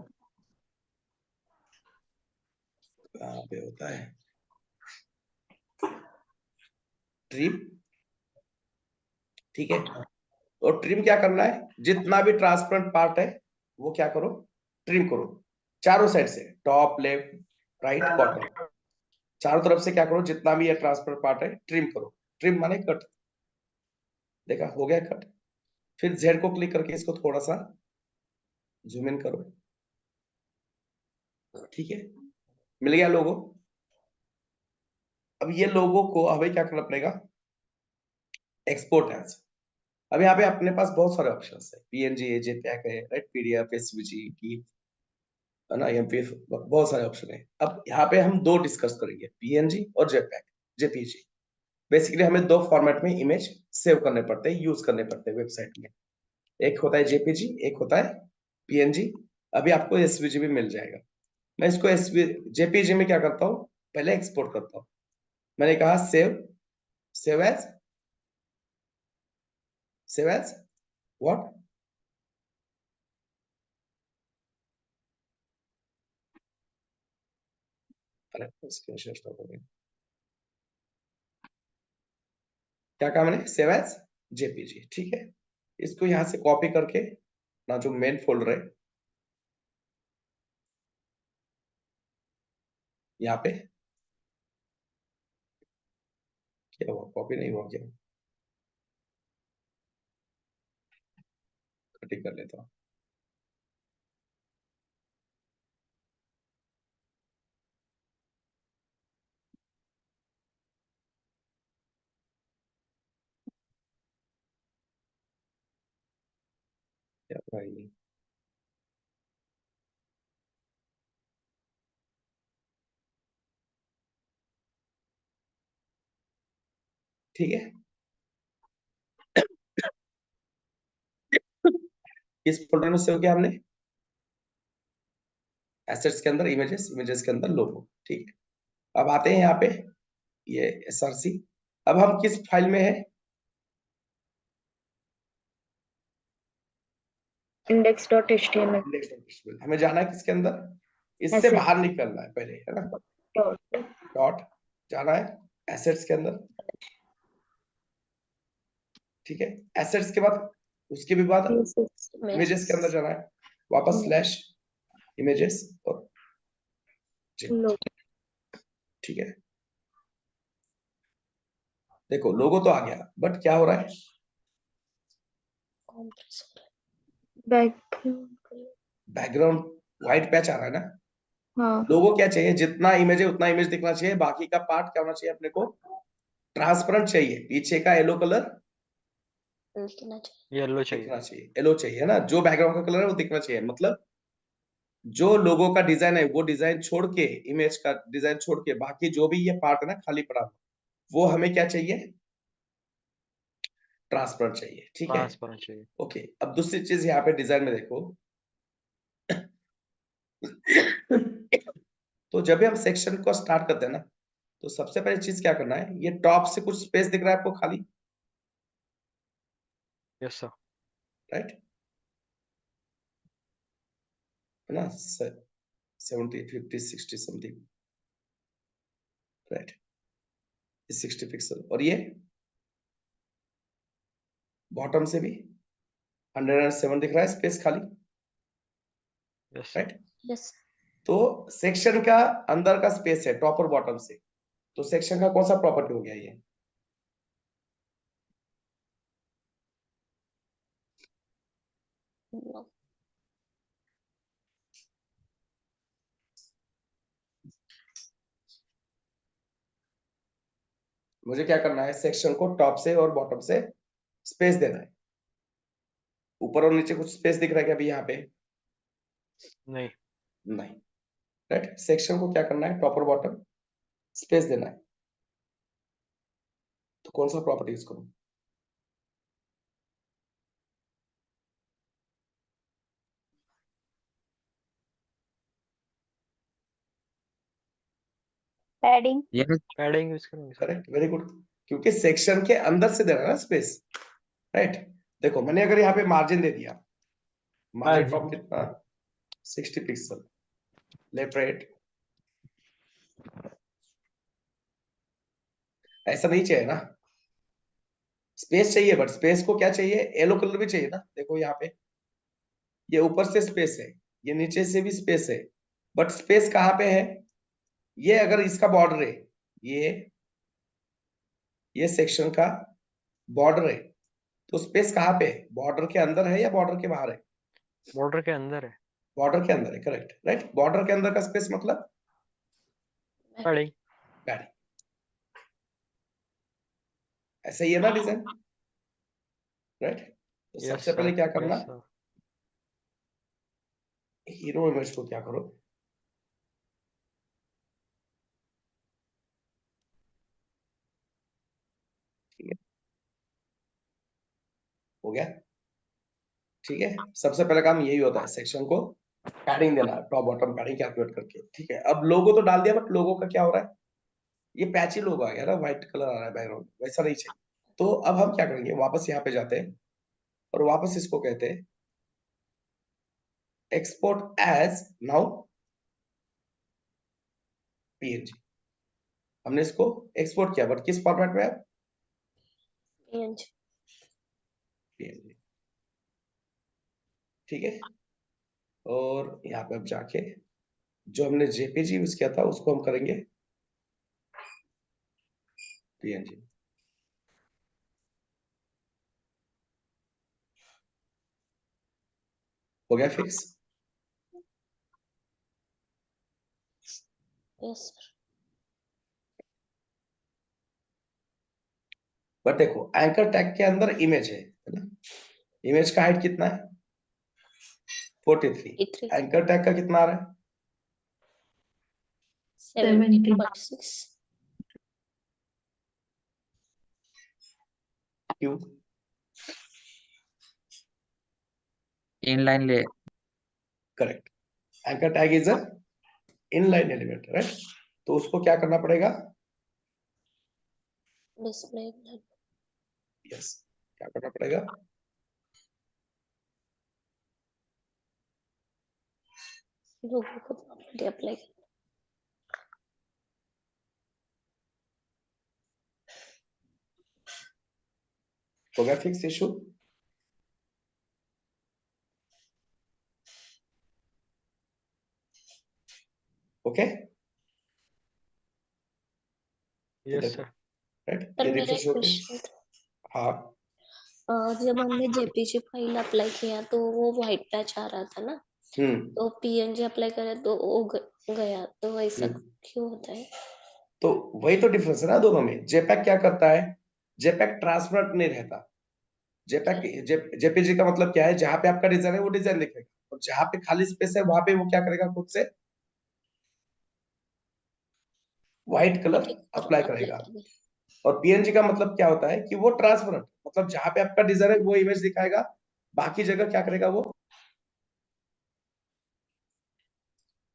A: कहाँ पे होता है, ट्रिम, ठीक है। और ट्रिम क्या करना है, जितना भी ट्रांसपेरेंट पार्ट है वो क्या करो, ट्रिम करो, चारों साइड से, टॉप लेफ्ट राइट बॉटम, चारों तरफ से क्या करो, जितना भी ये ट्रांसपेरेंट पार्ट है ट्रिम करो। ट्रिम माने कट, देखा हो गया कट। फिर जेड को क्लिक करके इसको थोड़ा सा जूम इन करो, ठीक है, मिल गया लोगो। अब ये लोगो को हमें क्या करना पड़ेगा, एक्सपोर्ट एज। अब यहाँ पे अपने पास बहुत सारे ऑप्शंस है, पीएनजी, जेपीईजी है, राइट, पीडीएफ, एसवीजी की, है ना, एमपीएफ, बहुत सारे ऑप्शन है। अब यहाँ पे हम दो डिस्कस करेंगे, पीएनजी और जेपीईजी। बेसिकली हमें दो फॉर्मेट में इमेज सेव करने पड़ते हैं, यूज करने पड़ते हैं वेबसाइट में। एक होता है जेपीजी, एक होता है पीएनजी। अभी आपको एसवीजी भी मिल जाएगा। मैं इसको जेपीजी में क्या करता हूँ, पहले एक्सपोर्ट करता हूँ। मैंने कहा सेव एज व्हाट, अरे स्क्रीनशॉट स्टॉप हो गया, क्या कहा मैंने, सेव एज जेपीजी, ठीक है। इसको यहाँ से कॉपी करके ना, जो मेन फोल्डर है यहाँ पे, क्या हुआ, कॉपी नहीं हुआ क्या, कटिंग कर लेता हूँ। क्या भाई, ठीक है। किस फोल्डर में सेव किया हमने, एसेट्स के अंदर इमेजेस, इमेजेस के अंदर लोगो, ठीक है। अब आते हैं यहाँ पे, ये एसआरसी। अब हम किस फाइल में है,
B: index.html
A: index.html। हमें जाना है किसके अंदर, इससे
B: Assets.
A: बाहर निकलना है पहले, है ना,
B: dot
A: डॉट जाना है एसेट्स के अंदर, ठीक है। एसेट्स के बाद उसके भी बाद
B: Yes, yes.
A: इमेजेस के अंदर जाना है, वापस स्लैश इमेजेस और
B: Logo.
A: ठीक है। देखो लोगो तो आ गया, बट क्या हो रहा है,
C: compress हो रहा
B: Background color.
A: Background white patch आ रहा है ना।
B: हाँ.
A: लोगो क्या चाहिए, जितना इमेज है उतना इमेज दिखना चाहिए, बाकी का पार्ट क्या होना चाहिए अपने को, ट्रांसपेरेंट चाहिए, पीछे का येलो कलर
C: है, दिखना चाहिए।
D: येलो चाहिए।
A: दिखना चाहिए, येलो चाहिए ना, जो बैकग्राउंड का कलर है वो दिखना चाहिए। मतलब जो लोगो का डिजाइन है वो डिजाइन छोड़ के, इमेज का डिजाइन छोड़ के, बाकी जो भी ये पार्ट है ना खाली पड़ा हुआ, वो हमें क्या चाहिए, ट्रांसपेरेंट चाहिए, ठीक है।
D: ट्रांसपेरेंट चाहिए।
A: ओके, अब दूसरी चीज यहाँ पे डिजाइन में देखो तो जब भी हम सेक्शन को स्टार्ट करते हैं ना, तो सबसे पहले चीज क्या करना है, ये टॉप से कुछ स्पेस दिख रहा है आपको खाली,
D: यस सर।
A: राइट, है ना, 70 50 60 समथिंग, राइट, 60 पिक्सल, और ये बॉटम से भी 107 दिख रहा है स्पेस खाली,
D: यस
A: राइट।
C: यस
A: तो सेक्शन का अंदर का स्पेस है टॉप और बॉटम से, तो सेक्शन का कौन सा प्रॉपर्टी हो गया ये,
C: नो
A: मुझे क्या करना है, सेक्शन को टॉप से और बॉटम से स्पेस देना है, ऊपर और नीचे कुछ स्पेस दिख रहा है क्या अभी यहाँ पे,
D: नहीं।
A: नहीं, राइट। सेक्शन को क्या करना है, टॉप और बॉटम स्पेस देना है, तो कौन सा प्रॉपर्टी यूज करूं,
B: Padding.
E: यस
D: पैडिंग यूज करेंगे सर।
A: करेक्ट, वेरी गुड, क्योंकि सेक्शन के अंदर से देना है ना स्पेस, राइट। देखो मैंने अगर यहाँ पे मार्जिन दे दिया, मार्जिन टॉप कितना, 60 पिक्सल, लेफ्ट राइट, ऐसा नहीं चाहिए ना, स्पेस चाहिए, बट स्पेस को क्या चाहिए, येलो कलर भी चाहिए ना। देखो यहाँ पे ये ऊपर से स्पेस है, ये नीचे से भी स्पेस है, बट स्पेस कहाँ पे है, ये अगर इसका बॉर्डर है, ये सेक्शन का बॉर्डर है, तो स्पेस कहाँ पे है, बॉर्डर के अंदर है या बॉर्डर के बाहर है,
D: बॉर्डर के अंदर है।
A: बॉर्डर के अंदर है, करेक्ट, राइट। बॉर्डर के अंदर का स्पेस मतलब
D: पैडिंग।
A: गाड़ी, ऐसा ही है ना डिजाइन, राइट। तो
D: यस
A: सबसे पहले
D: सर।
A: क्या
D: यस
A: करना,
D: सर।
A: हीरो इमेज को क्या करो, ठीक है, हो गया, ठीक है। सबसे पहले काम यही होता है, सेक्शन को पैडिंग देना, टॉप बॉटम पैडिंग कैलकुलेट करके, ठीक है। अब लोगो तो डाल दिया, बट लोगो का क्या हो रहा है, ये पैची लोगो आ गया ना, व्हाइट कलर आ रहा है बैकग्राउंड, वैसा नहीं चाहिए। तो अब हम क्या करेंगे, वापस यहाँ पे जाते हैं और वापस इसको कहते हैं एक्सपोर्ट एज नाउ पीएनजी, हमने इसको एक्सपोर्ट किया, बट किस फॉर्मेट में है,
C: पीएनजी
A: पीएनजी, ठीक है। और यहाँ पे अब जाके जो हमने जेपीजी यूज किया था उसको हम करेंगे पीएनजी, हो गया फिक्स।
C: यस सर
A: बट देखो एंकर टैग के अंदर इमेज है ना, इमेज का हाइट कितना है, 43,
C: 83
A: एंकर टैग का कितना आ रहा है,
C: 70.6
A: क्यों,
E: इनलाइन ले
A: correct, anchor tag is a inline element, right. तो उसको क्या करना पड़ेगा,
C: डिस्प्ले
A: यस, क्या करना पड़ेगा,
C: लोगो को प्रॉपर्टी अप्लाई
A: हो गया फिक्स इशू। ओके, तो
D: यस
A: देखो,
D: सर।
A: राइट,
C: सर
A: ये
C: मेरा
A: रिफ्रेश
C: एक
A: हो गया।
C: क्वेश्चन था।
A: हाँ,
C: जब हमने जेपीजी फाइल अप्लाई किया तो वो व्हाइट टच आ रहा था ना, तो पीएनजी अप्लाई करे तो वो गया, तो ऐसा क्यों होता है?
A: तो वही तो डिफरेंस है ना दोनों में। जेपैक क्या करता है, जेपैक ट्रांसपेरेंट नहीं रहता। जेपैक जेपीजी का मतलब क्या है, जहां पे आपका डिजाइन है वो डिजाइन दिखेगा, और जहां पे खाली स्पेस है वहां पे वो क्या करेगा, खुद से व्हाइट कलर अप्लाई
C: अप्लाई
A: करेगा।
C: करेंगे।
A: और पीएनजी का मतलब क्या होता है कि वो ट्रांसपेरेंट, मतलब जहां पे आपका डिजाइन है वो इमेज दिखाएगा, बाकी जगह क्या करेगा वो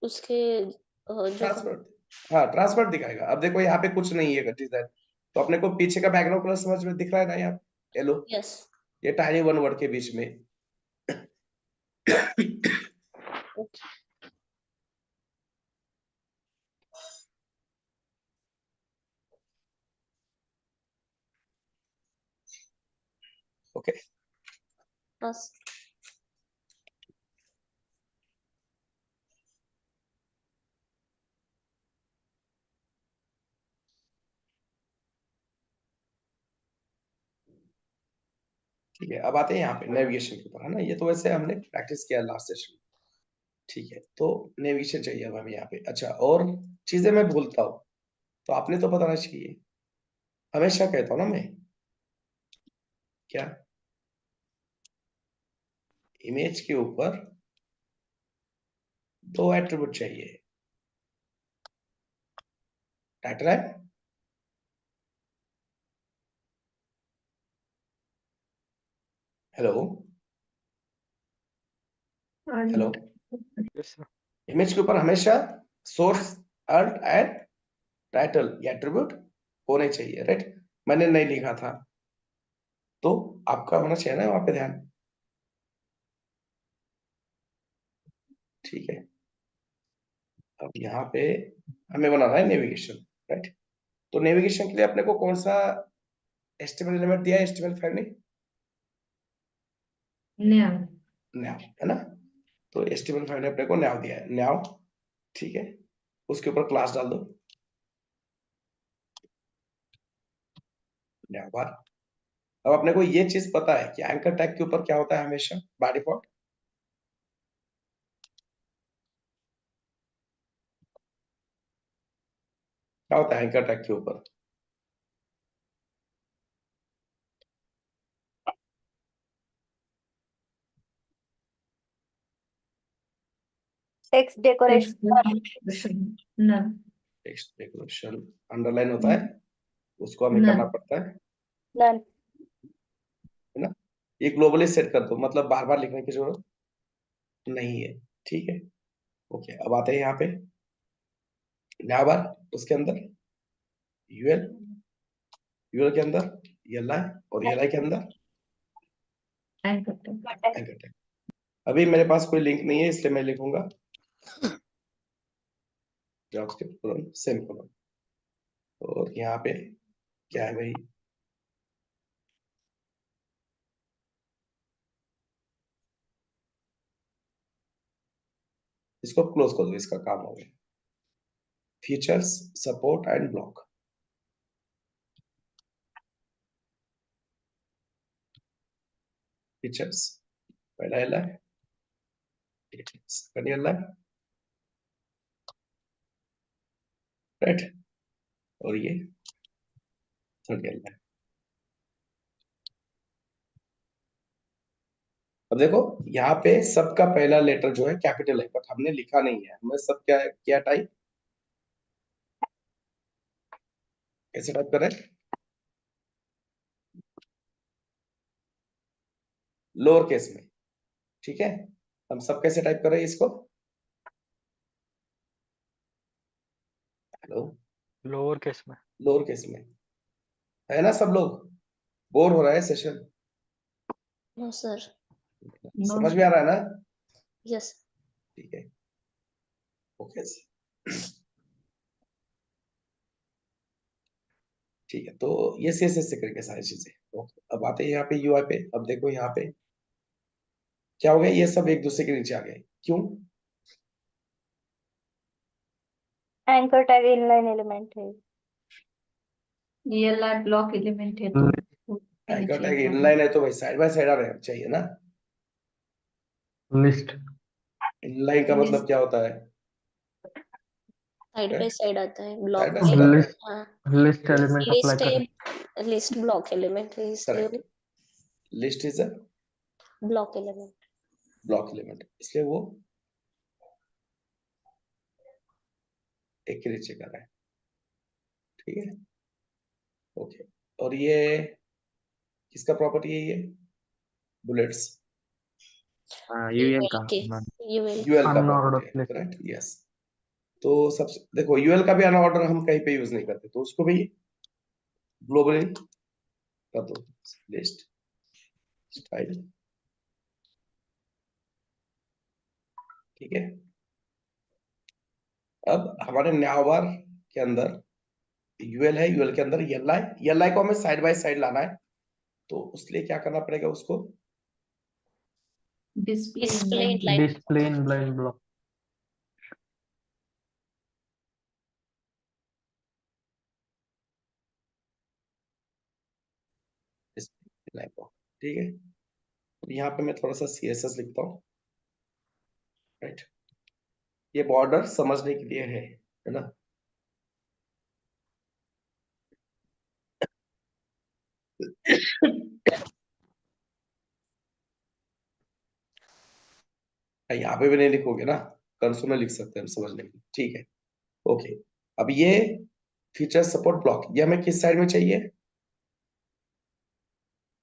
C: उसके जो
A: ट्रांसपेरेंट, हाँ ट्रांसपेरेंट दिखाएगा। अब देखो यहाँ पे कुछ नहीं है डिजाइन, तो अपने को पीछे का बैकग्राउंड कलर समझ में दिख रहा है ना यहाँ, येलो,
C: यस।
A: ये टाइनी वन वर्ड के बीच में। ओके,
C: बस।
A: ठीक है, अब आते हैं यहाँ पे नेविगेशन के ऊपर, है ना। ये तो वैसे हमने प्रैक्टिस किया लास्ट सेशन। ठीक है, तो नेविगेशन चाहिए अब हमें यहाँ पे। अच्छा, और चीजें मैं भूलता हूँ तो आपने तो बताना चाहिए, हमेशा कहता हूँ ना मैं, क्या इमेज के ऊपर दो एट्रीब्यूट चाहिए, टाइटल है, hello hello,
D: yes sir.
A: Image के ऊपर हमेशा सोर्स, अर्ट एंड टाइटल, ये एट्रीब्यूट होने चाहिए, राइट। मैंने नहीं लिखा था, तो आपका होना चाहिए ना वहां पे ध्यान। ठीक है, अब यहाँ पे हमें बनाना है नेविगेशन, राइट। तो नेविगेशन के लिए अपने को कौन सा एस्टिमेट एलिमेंट दिया है, HTML5 ने,
F: now
A: न्याव, है ना। तो HTML5 ने अपने को न्याव दिया है, न्याव, ठीक है। उसके ऊपर क्लास डाल दो, न्याव बार। अब अपने को ये चीज पता है कि एंकर टैग के ऊपर क्या होता है हमेशा बाय डिफॉल्ट, क्या होता है एंकर टैग के ऊपर,
B: text
F: text
B: decoration.
F: decoration none
A: text decoration, underline होता है, उसको हमें करना
F: none
A: पड़ता है
B: नन।
A: ना। ये ग्लोबली सेट कर दो, मतलब बार बार लिखने की जरूरत नहीं है, ठीक है। ओके, अब आते हैं यहाँ पे न्याव बार, उसके अंदर यूएल, यूएल के अंदर यल आई, और यल आई के अंदर
F: anchor tag
A: एंकर टैग। अभी मेरे पास कोई लिंक नहीं है, इसलिए मैं लिखूंगा जावास्क्रिप्ट कोलन सेमीकोलन, और यहाँ पे क्या है भाई, इसको क्लोज कर दो, इसका काम हो गया। Features, support and block, features पहला एल है, सेकंड एल है, राइट, और ये थर्ड एल है। अब देखो यहाँ पे सबका पहला लेटर जो है कैपिटल है, बट हमने लिखा नहीं है, हमें सब क्या क्या टाइप, कैसे टाइप करें, लोअर केस में, ठीक है। हम सब कैसे टाइप करें इसको, हेलो,
D: लोअर केस में।
A: लोअर केस में, है ना। सब लोग बोर हो रहा है सेशन,
C: नो सर।
F: no
A: समझ में आ रहा है ना,
C: यस।
A: ठीक है, ओके, ठीक है। तो ये CSS से करेंगे सारी चीजें। ओके, अब आते हैं यहाँ पे UI पे। अब देखो यहाँ पे क्या हो गया, ये सब एक दूसरे के नीचे आ गए, क्यों,
B: एंकर टैग इनलाइन एलिमेंट है।
F: ये लाइट ब्लॉक एलिमेंट है तो
A: एंकर
F: नीचे
A: टैग
F: जाना।
A: इनलाइन है तो भाई साइड बाय साइड आना चाहिए ना।
G: लिस्ट
A: इनलाइन का मतलब क्या होता है?
C: साइड बाय साइड आता है
A: साइड
C: ब्लॉक
A: बाय
C: में।
A: साइड आता है।
G: लिस्ट
C: हाँ
G: लिस्ट एलिमेंट अप्लाई
C: लिस्ट
G: करें।
C: लिस्ट ब्लॉक एलिमेंट है इसलिए
A: correct. List is a
C: block element.
A: Block element, इसलिए वो एक के नीचे कर रहा है। ठीक है, ओके। और ये किसका प्रॉपर्टी है ये? बुलेट्स,
E: यूएल का
C: यूएल
A: यूएल का
G: Unordered
A: प्रॉपर्टी है,
G: list.
A: Correct, yes. तो सबसे देखो, यूएल का भी अनऑर्डर हम कहीं पे यूज नहीं करते, तो उसको भी ग्लोबली कर दो। लिस्ट स्टाइल, ठीक है। अब हमारे न्यावार के अंदर यूएल है, यूएल के अंदर एल आई को हमें साइड बाय साइड लाना है, तो उसके लिए क्या करना पड़ेगा? उसको
F: display
C: display
F: inline
C: line
G: display in blind block.
A: ठीक है। अब यहाँ पे मैं थोड़ा सा CSS लिखता हूँ, राइट। ये बॉर्डर समझने के लिए है ना। यहाँ पे भी नहीं लिखोगे ना, कंसोल में लिख सकते हैं हम समझने के लिए, ठीक है, ओके। अब ये फीचर सपोर्ट ब्लॉक, ये हमें किस साइड में चाहिए?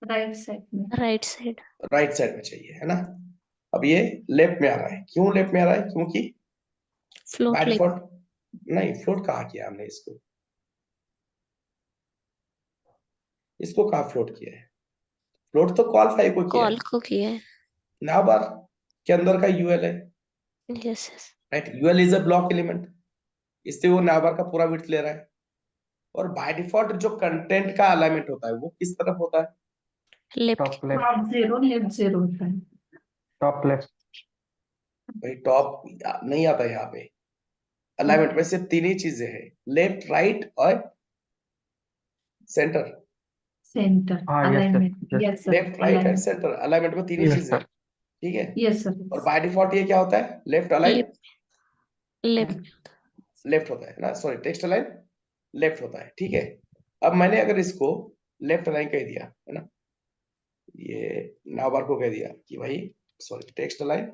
F: राइट साइड में।
C: राइट साइड
A: राइट साइड में चाहिए, है ना। अब ये लेफ्ट में आ रहा है, क्यों लेफ्ट में आ रहा है? क्योंकि
C: फ्लोट
A: बाय
C: लेफ्ट।
A: डिफॉल्ट, नहीं फ्लोट कहाँ किया हमने इसको? इसको कहाँ फ्लोट किया है? फ्लोट तो कॉल फाइव को किया
C: कॉल
A: है।
C: को किया है।
A: नाबार के अंदर का यूएल है,
C: yes yes
A: right. UL is a block element, इसलिए वो नाबार का पूरा विड्थ ले रहा है। और बाय डिफॉल्ट जो कंटेंट का अलाइनमेंट होता है वो किस तरफ होता है?
C: Left.
G: Top left.
F: Top zero left zero होता है।
G: Top left.
A: भाई टॉप नहीं आता यहाँ पे। अलाइनमेंट में सिर्फ तीन ही चीजें हैं, लेफ्ट, राइट और सेंटर।
F: सेंटर
G: हाँ yes
F: alignment.
G: Yes
F: yes sir
A: left, right and centre, alignment में तीन ही
G: यस
A: चीजें हैं,
G: सर।
A: ठीक है।
F: यस सर
A: और बाय डिफॉल्ट ये क्या होता है? Left align,
C: left left
A: left होता है ना, सॉरी टेक्स्ट अलाइन लेफ्ट होता है, ठीक है। अब मैंने अगर इसको लेफ्ट अलाइन कह दिया, है ना, ये नाबार को कह दिया कि भाई sorry text align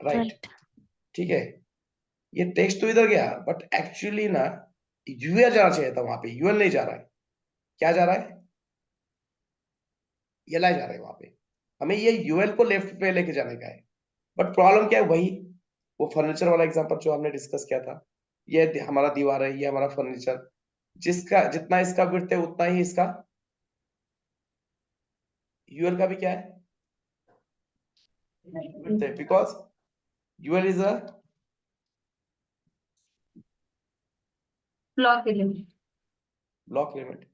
A: right,
C: right.
A: ठीक है। ये टेक्स्ट तो इधर गया, बट एक्चुअली ना यूएल जाना चाहिए था वहां पे, यूएल नहीं जा रहा है। क्या जा रहा है? एल आई जा रहा है वहां पे। हमें ये यूएल को लेफ्ट पे लेके जाने का है, बट प्रॉब्लम क्या है? वही वो फर्नीचर वाला एग्जांपल जो हमने डिस्कस किया था। ये हमारा दीवार है, ये हमारा फर्नीचर, जिसका जितना इसका विड्थ है उतना ही इसका यूएल का भी क्या है? विड्थ है, because UL is a
F: block element.
A: Block element.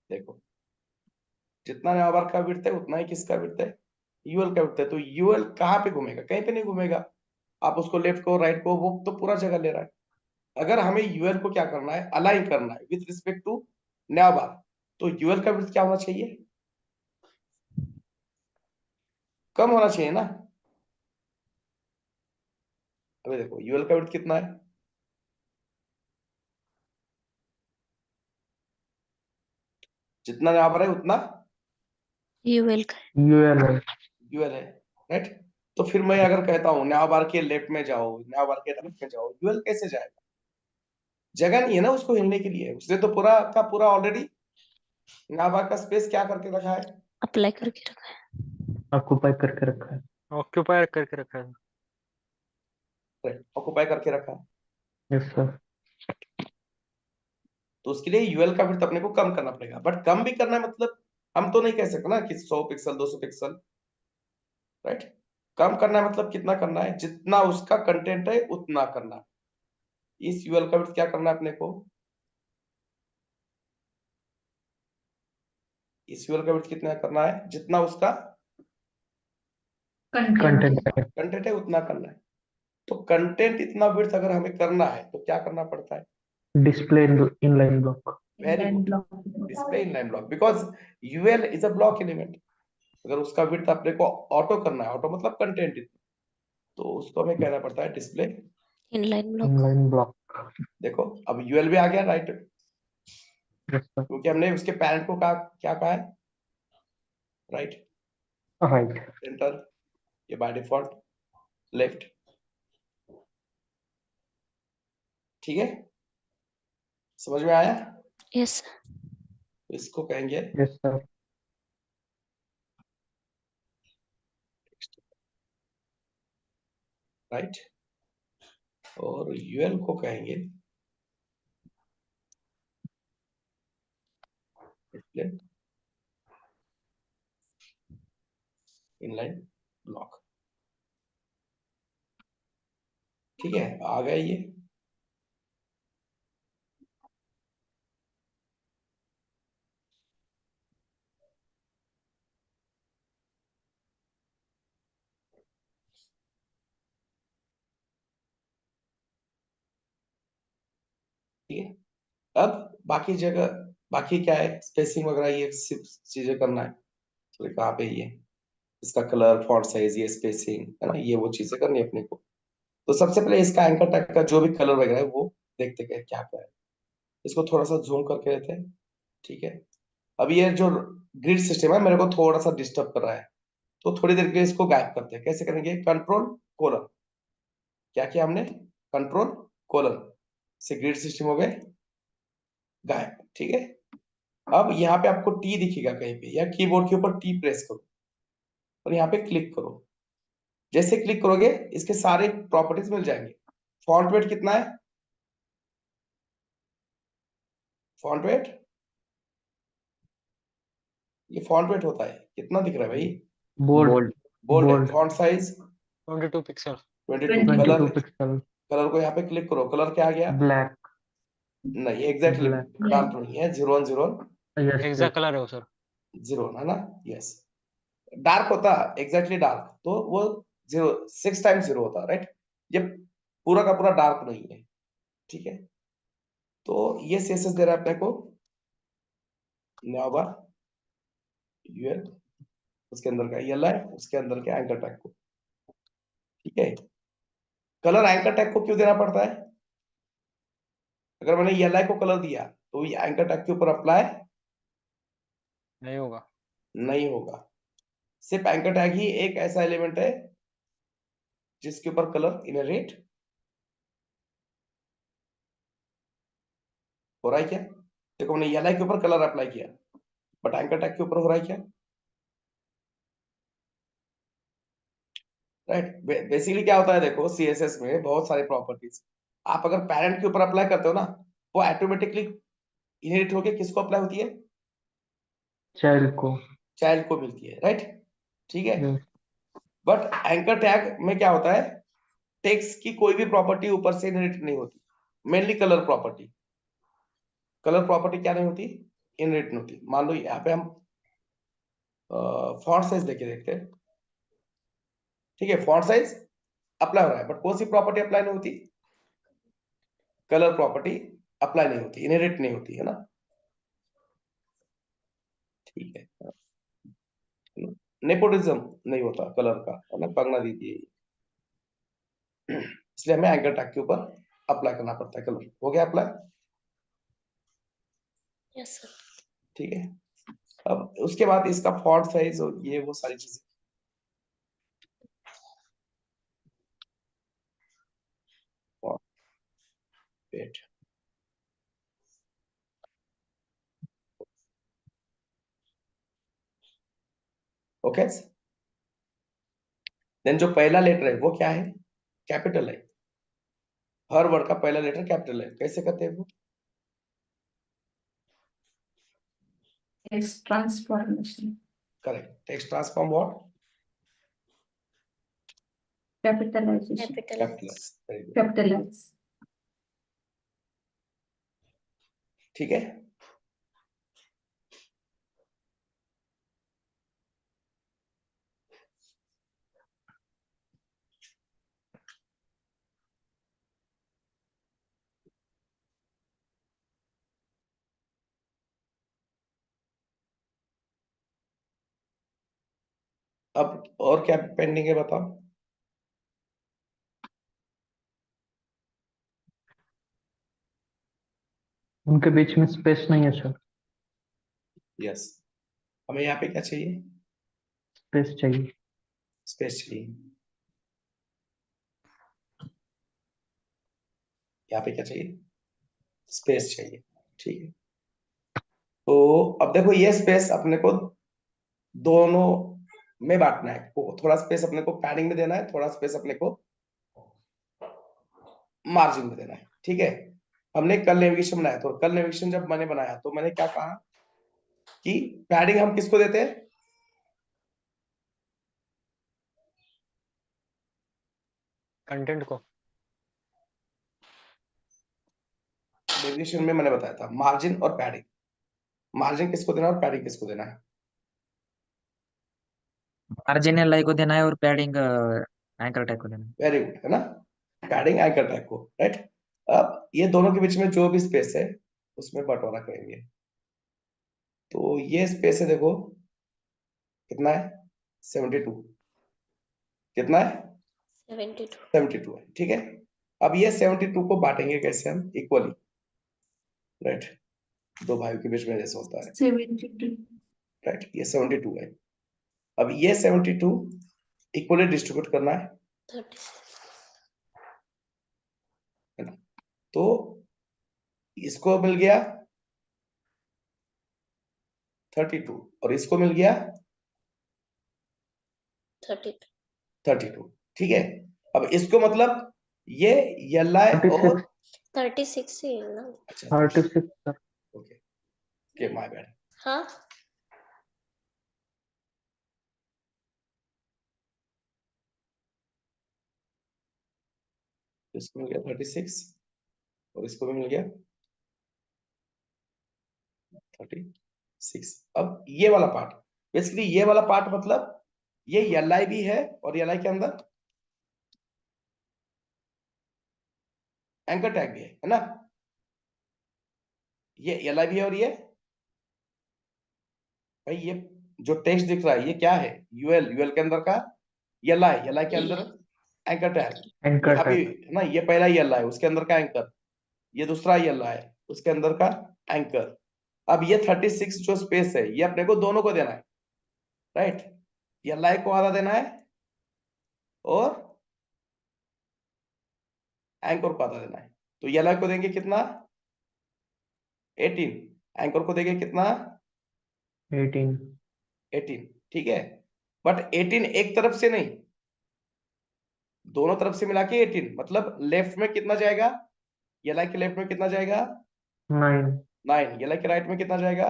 A: देखो, जितना नाबार का विड्थ है उतना ही किसका विड्थ है? यूएल का विड्थ है। तो यूएल कहाँ पे घूमेगा? कहीं पे नहीं घूमेगा। आप उसको लेफ्ट को राइट को, वो तो पूरा जगह ले रहा है। अगर हमें यूएल को क्या करना है? अलाइन करना है विथ रिस्पेक्ट टू नाबार, तो यूएल का विड्थ क्या होना चाहिए? कम होना चाहिए ना। अभी देखो यूएल का विड्थ कितना है? जितना नाबार है उतना
C: यूएल का
G: यूएल है।
A: यूएल है, राइट। तो फिर मैं अगर कहता हूँ नाबार के लेफ्ट में जाओ, नाबार के राइट में जाओ, यूएल कैसे जाएगा? जगह नहीं है ना उसको हिलने के लिए। उसने तो पूरा का पूरा ऑलरेडी नाबार का स्पेस क्या करके रखा है?
C: अप्लाई करके रखा है।
G: ऑक्यूपाई करके रखा है।
D: ऑक्यूपायर करके रखा है।
A: ऑक्युपाई करके रखा है।
G: Yes sir.
A: तो उसके लिए यूएल का विड्थ अपने को कम करना पड़ेगा, बट कम भी करना है मतलब हम तो नहीं कह सकते ना कि 100 पिक्सल 200 पिक्सल, राइट। कम करना है मतलब कितना करना है? जितना उसका कंटेंट है उतना करना है। इस यूएल का विड्थ क्या करना है अपने को? इस यूएल का विड्थ कितना करना है, जितना उसका
G: कंटेंट
A: कंटेंट है उतना करना है। तो कंटेंट इतना विड्थ अगर हमें करना है तो क्या करना पड़ता है?
G: Display inline block
A: very good, display inline block, because UL is a block element. अगर उसका विड्थ अपने को ऑटो करना है, ऑटो मतलब कंटेंट इतना, तो उसको हमें कहना पड़ता है डिस्प्ले
C: इनलाइन ब्लॉक।
A: देखो अब यूएल भी आ गया, राइट,
G: यस सर
A: क्योंकि हमने उसके पैरेंट को क्या कहा है, राइट,
G: राइट
A: सेंटर, ये बाय डिफॉल्ट लेफ्ट, ठीक है, समझ में आया?
C: यस
A: तो इसको कहेंगे
G: यस सर
A: राइट, और यूएल को कहेंगे डिस्प्ले इनलाइन ब्लॉक। ठीक है, आ गया ये। ठीक है, अब बाकी जगह, बाकी क्या है, स्पेसिंग वगैरह ये चीजें करना है, तो कहाँ पे ये इसका कलर, फॉन्ट साइज, ये स्पेसिंग है ना, ये वो चीजें करनी है अपने को। तो सबसे पहले इसका एंकर टैग का जो भी कलर वगैरह है वो देखते हैं क्या क्या है। इसको थोड़ा सा जूम करके लेते हैं, ठीक है। अब ये जो ग्रिड सिस्टम है मेरे को थोड़ा सा डिस्टर्ब कर रहा है, तो थोड़ी देर के लिए इसको गायब करते हैं। कैसे करेंगे, कंट्रोल कोलन, क्या किया हमने, कंट्रोल कोलन से ग्रिड सिस्टम हो गए गायब, ठीक है। अब यहाँ पे आपको टी दिखेगा कहीं पे, या कीबोर्ड के ऊपर टी प्रेस करो और यहाँ पे क्लिक करो। जैसे क्लिक करोगे इसके सारे प्रॉपर्टीज मिल जाएंगे। फॉन्ट वेट कितना है, फॉन्ट वेट, ये फॉन्ट वेट होता है, कितना दिख रहा है भाई,
G: बोल्ड
A: बोल्ड है।
G: Bold
A: font size
D: 22 pixel
A: 22।
G: 22
A: colour,
G: pixel
A: colour को यहाँ पे क्लिक करो, कलर क्या आ गया,
G: ब्लैक
A: नहीं एग्जैक्टली
G: ब्लैक
A: डार्क नहीं है, 0
G: यस
D: एग्जैक्ट कलर है वो सर।
A: 0 है ना, यस। डार्क होता एग्जैक्टली डार्क तो वो 6 टाइम्स 0 होता, राइट। ये पूरा का पूरा डार्क नहीं है, ठीक है। तो ये सीएसएस दे रहा है अपने को नावा यूएल, उसके अंदर का यल है, उसके अंदर के एंकर टैग को, ठीक है। कलर एंकर टैग को क्यों देना पड़ता है, अगर मैंने यल को कलर दिया तो ये एंकर टैग के ऊपर अप्लाई
D: नहीं होगा।
A: नहीं होगा। सिर्फ एंकर टैग ही एक ऐसा एलिमेंट है जिसके ऊपर कलर इनहेरिट हो रहा है क्या। देखो मैंने यल के ऊपर कलर अप्लाई किया, बट एंकर टैग के ऊपर हो रहा है क्या, राइट। बेसिकली क्या होता है, देखो सीएसएस में बहुत सारी प्रॉपर्टीज, आप अगर पैरेंट के ऊपर अप्लाई करते हो ना, वो ऑटोमेटिकली इनहेरिट होके किसको अप्लाई होती है,
G: चाइल्ड को
A: चाइल्ड को मिलती है, राइट, ठीक है।
G: यस
A: बट एंकर टैग में क्या होता है, टेक्स्ट की कोई भी प्रॉपर्टी ऊपर से इनहेरिट नहीं होती, mainly colour property. Colour property क्या नहीं होती, इनहेरिट नहीं होती। मान लो यहाँ पे हम फॉन्ट साइज देके देखते हैं, ठीक है, फॉन्ट साइज अप्लाई हो रहा है, बट कौन सी प्रॉपर्टी अप्लाई नहीं होती, कलर प्रॉपर्टी अप्लाई नहीं होती, इनहेरिट नहीं होती, है ना, ठीक है। नेपोटिज्म नहीं होता कलर का, है ना, कंगना दीदी, इसलिए हमें एंकर टैग के ऊपर अप्लाई करना पड़ता है कलर। हो गया अप्लाई,
C: यस सर।
A: ठीक है। अब उसके बाद इसका फॉन्ट साइज और ये वो सारी चीजें, वेट, ओके। देन जो पहला लेटर है वो क्या है, कैपिटल है। हर वर्ड का पहला लेटर कैपिटल है, कैसे करते हैं वो,
F: Text transformation.
A: Correct, text transform what,
F: Capitalization.
C: Capitalise
F: Capitalize.
A: ठीक है। अब और क्या पेंडिंग है बताओ।
G: उनके बीच में स्पेस नहीं है सर।
A: यस, हमें यहाँ पे क्या चाहिए?
G: स्पेस चाहिए।
A: स्पेस चाहिए। यहाँ पे क्या चाहिए? स्पेस चाहिए। ठीक है, तो अब देखो ये स्पेस अपने को दोनों में बांटना है। थोड़ा स्पेस अपने को पैडिंग में देना है, थोड़ा स्पेस अपने को मार्जिन में देना है। ठीक है, हमने कल नेविगेशन बनाया, तो कल नेविगेशन जब मैंने बनाया तो मैंने क्या कहा कि पैडिंग हम किसको देते हैं?
D: कंटेंट को।
A: नेविगेशन में मैंने बताया था मार्जिन और पैडिंग। मार्जिन किसको देना है और पैडिंग किसको देना है?
E: मार्जिन एल आई को देना है और पैडिंग एंकर टैग को देना है।
A: वेरी गुड, है ना? पैडिंग एंकर टैग को, राइट। अब ये दोनों के बीच में जो भी स्पेस है उसमें बंटवारा करेंगे। तो ये स्पेस है, देखो कितना है? 72। कितना है?
C: 72।
A: 72 है। ठीक है, अब ये 72 को बांटेंगे कैसे हम? Equally, right. दो भाइयों के बीच में जैसे होता है,
F: 72.
A: राइट। ये 72 है। अब ये 72 इक्वली डिस्ट्रीब्यूट करना है
C: 36।
A: ना? तो इसको मिल गया 32 और इसको मिल गया
C: 32।
A: 32। ठीक है, अब इसको मतलब ये LI
G: 36।
A: और
C: 36 ही है ना?
A: अच्छा
G: 36 sir.
A: Okay okay, my bad.
C: हाँ,
A: इसको मिल गया 36 और इसको भी मिल गया 36। अब ये वाला पार्ट, बेसिकली ये वाला पार्ट मतलब ये LI भी है और LI के अंदर एंकर टैग भी है ना? ये LI भी है और ये भाई ये जो टेक्स्ट दिख रहा है ये क्या है? यूएल के अंदर का LI के अंदर एंकर टैग।
G: एंकर
A: यहाँ भी
G: टैग।
A: है ना, ये पहला LI उसके अंदर का एंकर, ये दूसरा LI उसके अंदर का एंकर। अब ये 36 जो स्पेस है ये अपने को दोनों को देना है, राइट। LI को आधा देना है और एंकर को आधा देना है। तो LI को देंगे कितना? 18। एंकर को देंगे कितना?
G: 18।
A: 18। ठीक है, बट 18 एक तरफ से नहीं, दोनों तरफ से मिला के 18। मतलब लेफ्ट में कितना जाएगा? LI के लेफ्ट में कितना जाएगा?
G: 9।
A: 9। LI के राइट में कितना जाएगा?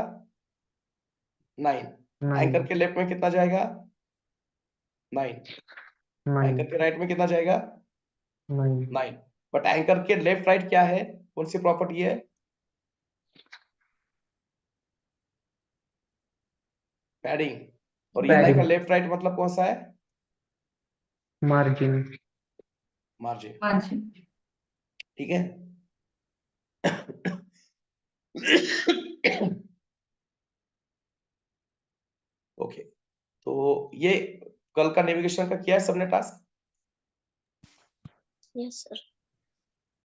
A: 9।
G: 9।
A: एंकर के लेफ्ट में कितना जाएगा? 9।
G: 9।
A: एंकर के राइट में कितना जाएगा?
G: 9।
A: 9। बट एंकर के लेफ्ट राइट क्या है? कौन सी प्रॉपर्टी है? पैडिंग। और LI का
G: पैडिंग।
A: लेफ्ट राइट मतलब कौन सा है?
G: मार्जिन।
A: मार्जिन।
F: Margin.
A: ठीक है। ओके, तो ये कल का नेविगेशन का किया है सबने टास्क?
C: Yes sir.